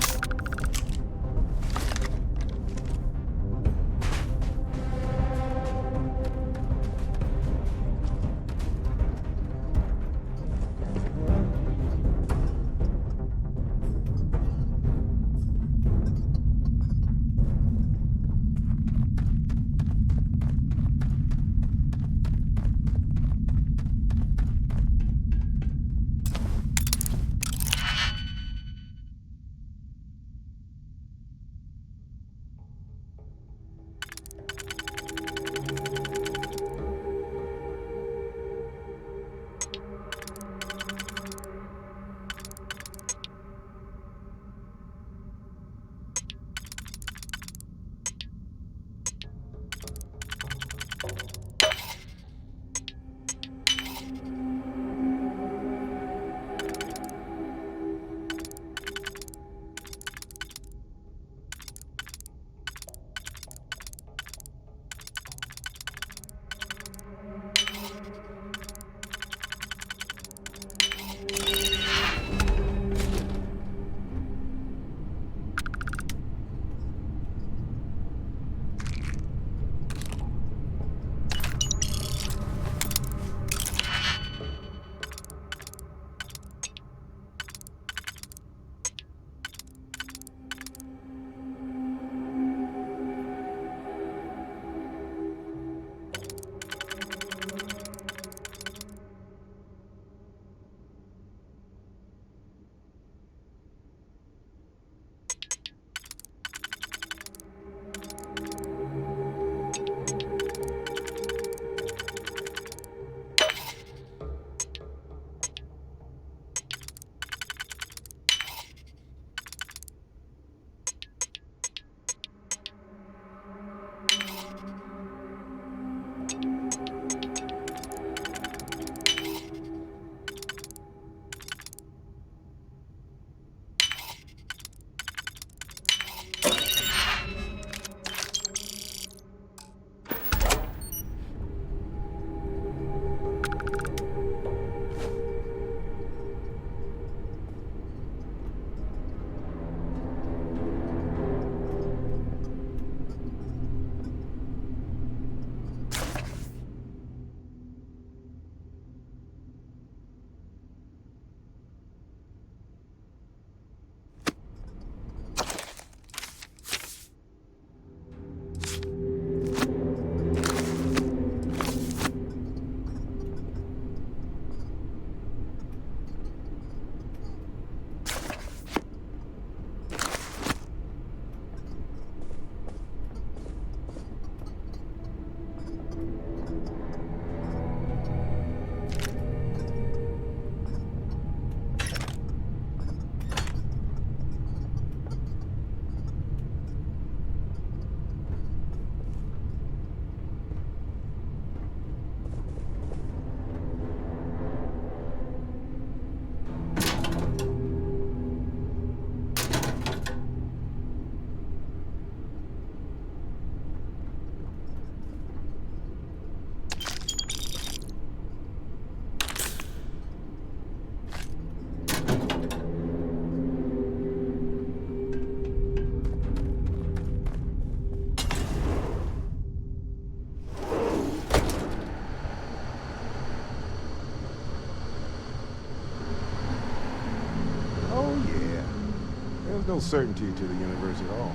No certainty to the universe at all.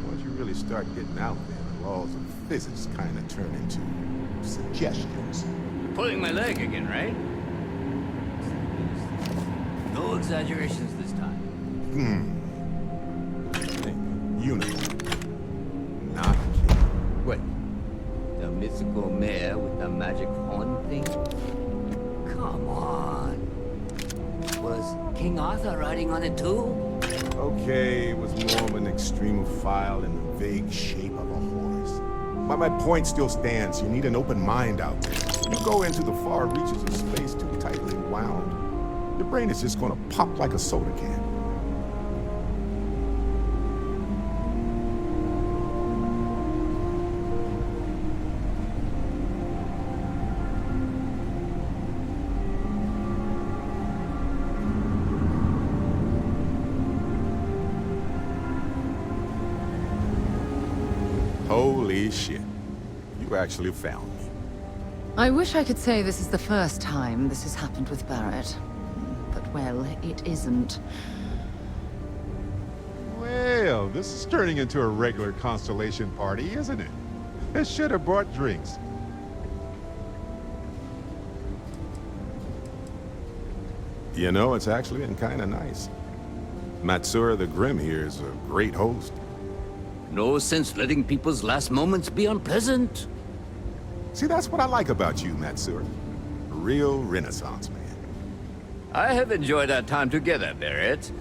Once you really start getting out there, the laws of physics kind of turn into suggestions.
You're pulling my leg again, right? No exaggerations this time.
Unicorn. Not king.
What? The mythical mare with the magic horn thing? Come on. Was King Arthur riding on it too?
Okay, it was more of an extremophile in the vague shape of a horse. But my point still stands. You need an open mind out there. You go into the far reaches of space too tightly wound, your brain is just gonna pop like a soda can. Holy shit. You actually found me.
I wish I could say this is the first time this has happened with Barrett. But, well, it isn't.
Well, this is turning into a regular Constellation party, isn't it? I should have brought drinks. You know, it's actually been kind of nice. Matsura the Grim here is a great host.
No sense letting people's last moments be unpleasant.
See, that's what I like about you, Matsura. A real Renaissance man.
I have enjoyed our time together, Barrett.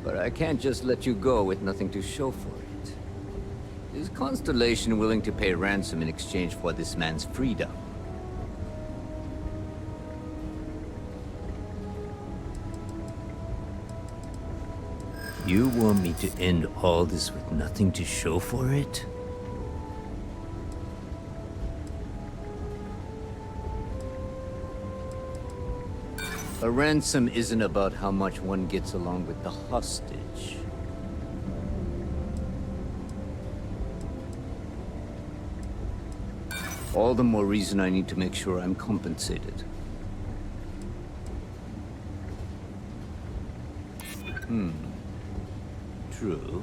But I can't just let you go with nothing to show for it. Is Constellation willing to pay ransom in exchange for this man's freedom? You want me to end all this with nothing to show for it? A ransom isn't about how much one gets along with the hostage. All the more reason I need to make sure I'm compensated. True.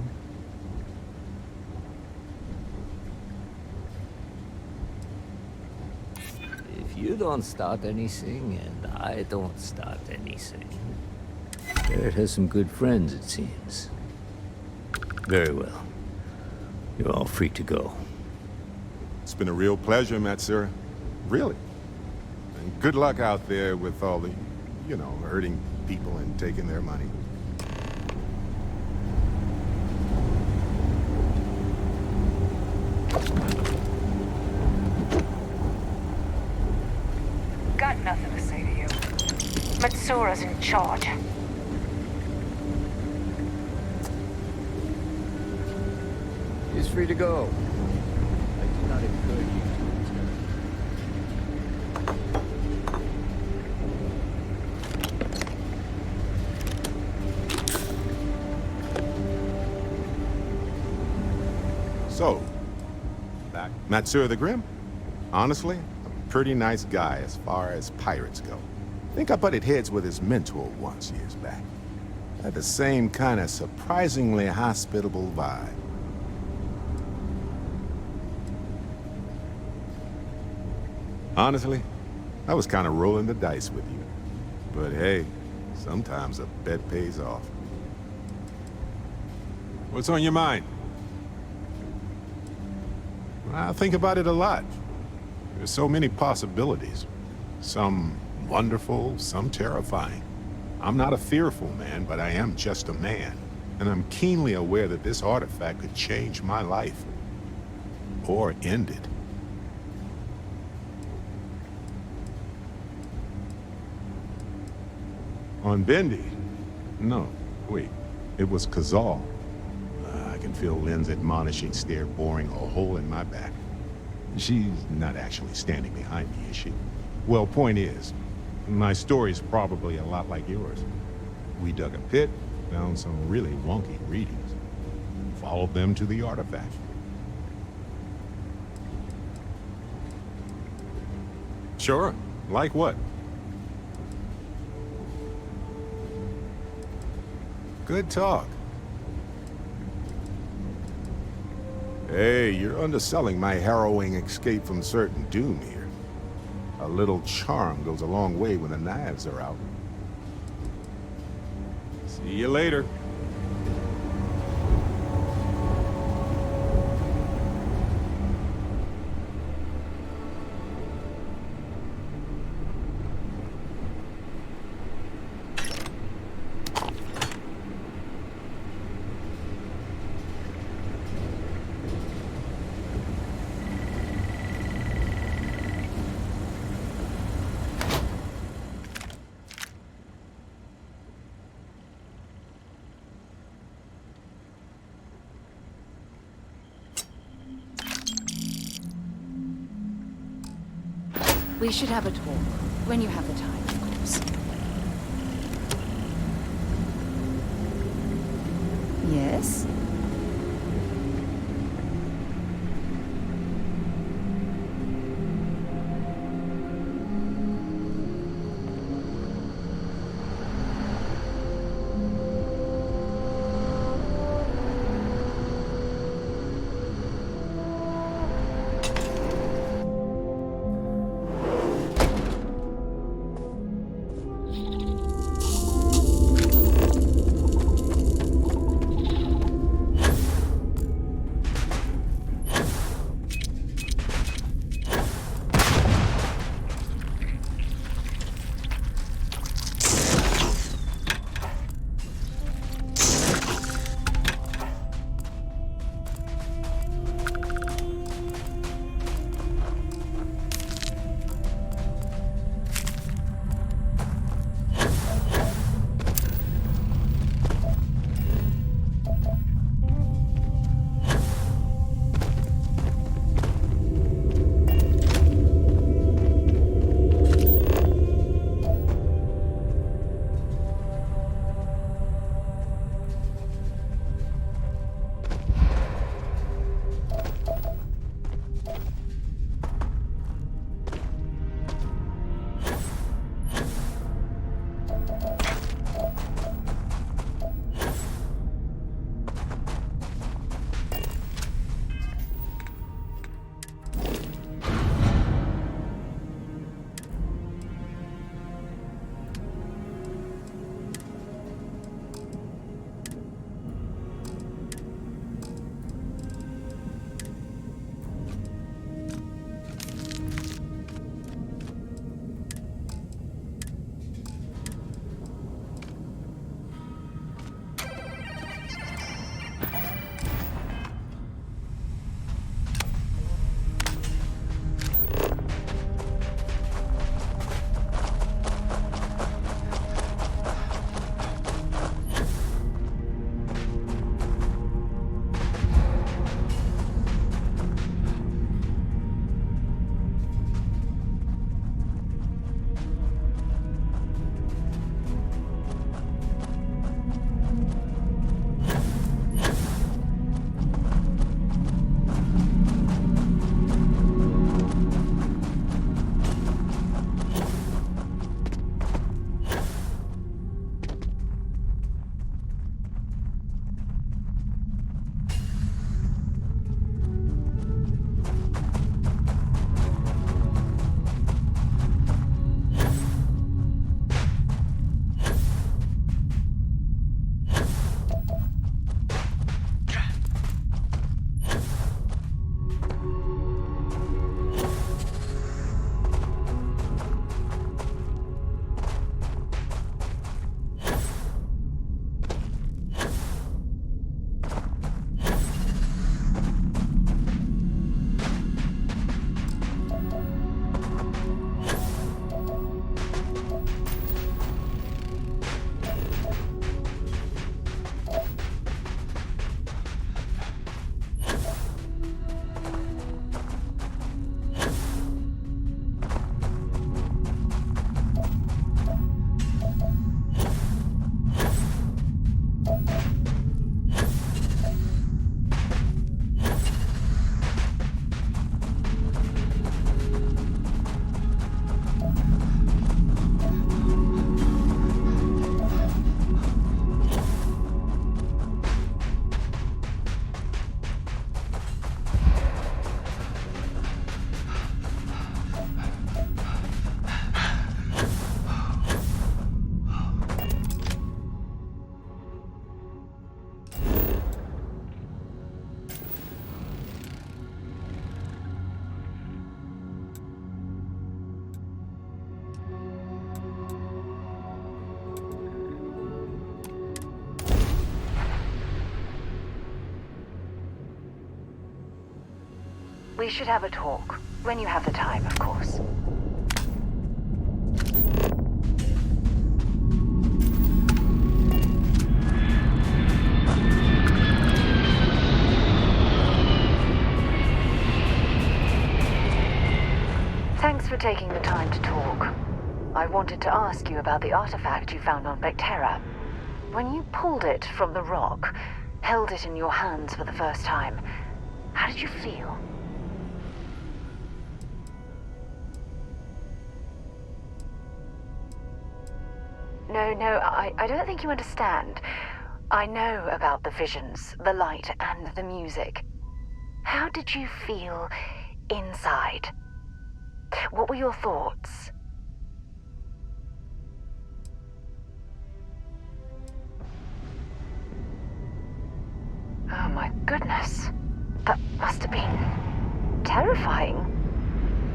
If you don't start anything, and I don't start anything, Barrett has some good friends, it seems. Very well. You're all free to go.
It's been a real pleasure, Matsura. Really. And good luck out there with all the, you know, hurting people and taking their money.
Got nothing to say to you. Matsura's in charge.
He's free to go. I do not encourage you to return.
So, back Matsura the Grim? Honestly, a pretty nice guy as far as pirates go. Think I butted heads with his mentor once years back. Had the same kind of surprisingly hospitable vibe. Honestly, I was kind of rolling the dice with you. But hey, sometimes a bet pays off. What's on your mind? I think about it a lot. There's so many possibilities. Some wonderful, some terrifying. I'm not a fearful man, but I am just a man. And I'm keenly aware that this artifact could change my life. Or end it. On Bendy? No, wait. It was Kazal. I can feel Lynn's admonishing stare boring a hole in my back. She's not actually standing behind me, is she? Well, point is, my story's probably a lot like yours. We dug a pit, found some really wonky readings, followed them to the artifact. Sure. Like what? Good talk. Hey, you're underselling my harrowing escape from certain doom here. A little charm goes a long way when the knives are out. See you later.
We should have a talk. When you have the time, of course. Yes?
We should have a talk. When you have the time, of course. Thanks for taking the time to talk. I wanted to ask you about the artifact you found on Vectera. When you pulled it from the rock, held it in your hands for the first time, how did you feel? No, I don't think you understand. I know about the visions, the light, and the music. How did you feel inside? What were your thoughts? Oh my goodness. That must have been terrifying.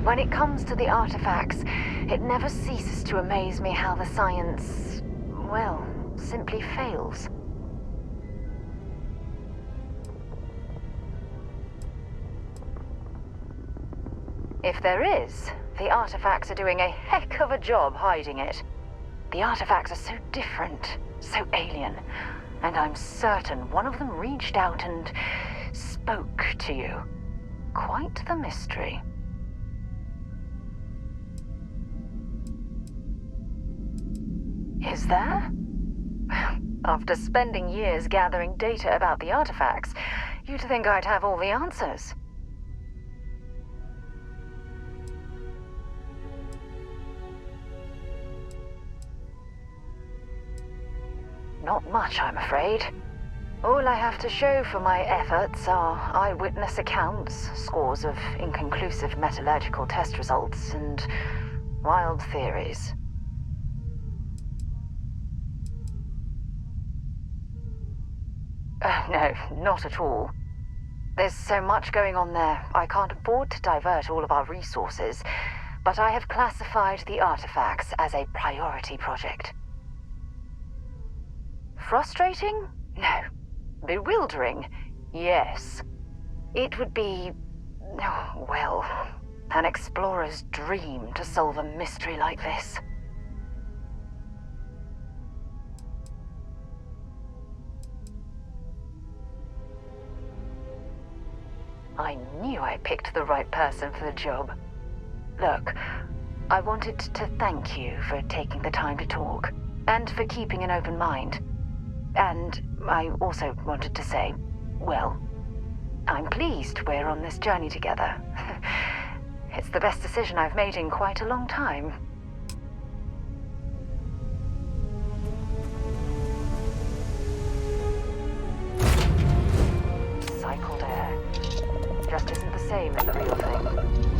When it comes to the artifacts, it never ceases to amaze me how the science, well, simply fails. If there is, the artifacts are doing a heck of a job hiding it. The artifacts are so different, so alien, and I'm certain one of them reached out and spoke to you. Quite the mystery. Is there? After spending years gathering data about the artifacts, you'd think I'd have all the answers. Not much, I'm afraid. All I have to show for my efforts are eyewitness accounts, scores of inconclusive metallurgical test results, and wild theories. No, not at all. There's so much going on there, I can't afford to divert all of our resources, but I have classified the artifacts as a priority project. Frustrating? No. Bewildering? Yes. It would be, oh, well, an explorer's dream to solve a mystery like this. I knew I picked the right person for the job. Look, I wanted to thank you for taking the time to talk, and for keeping an open mind. And I also wanted to say, well, I'm pleased we're on this journey together. It's the best decision I've made in quite a long time. Cycled air. Just isn't the same as the real thing.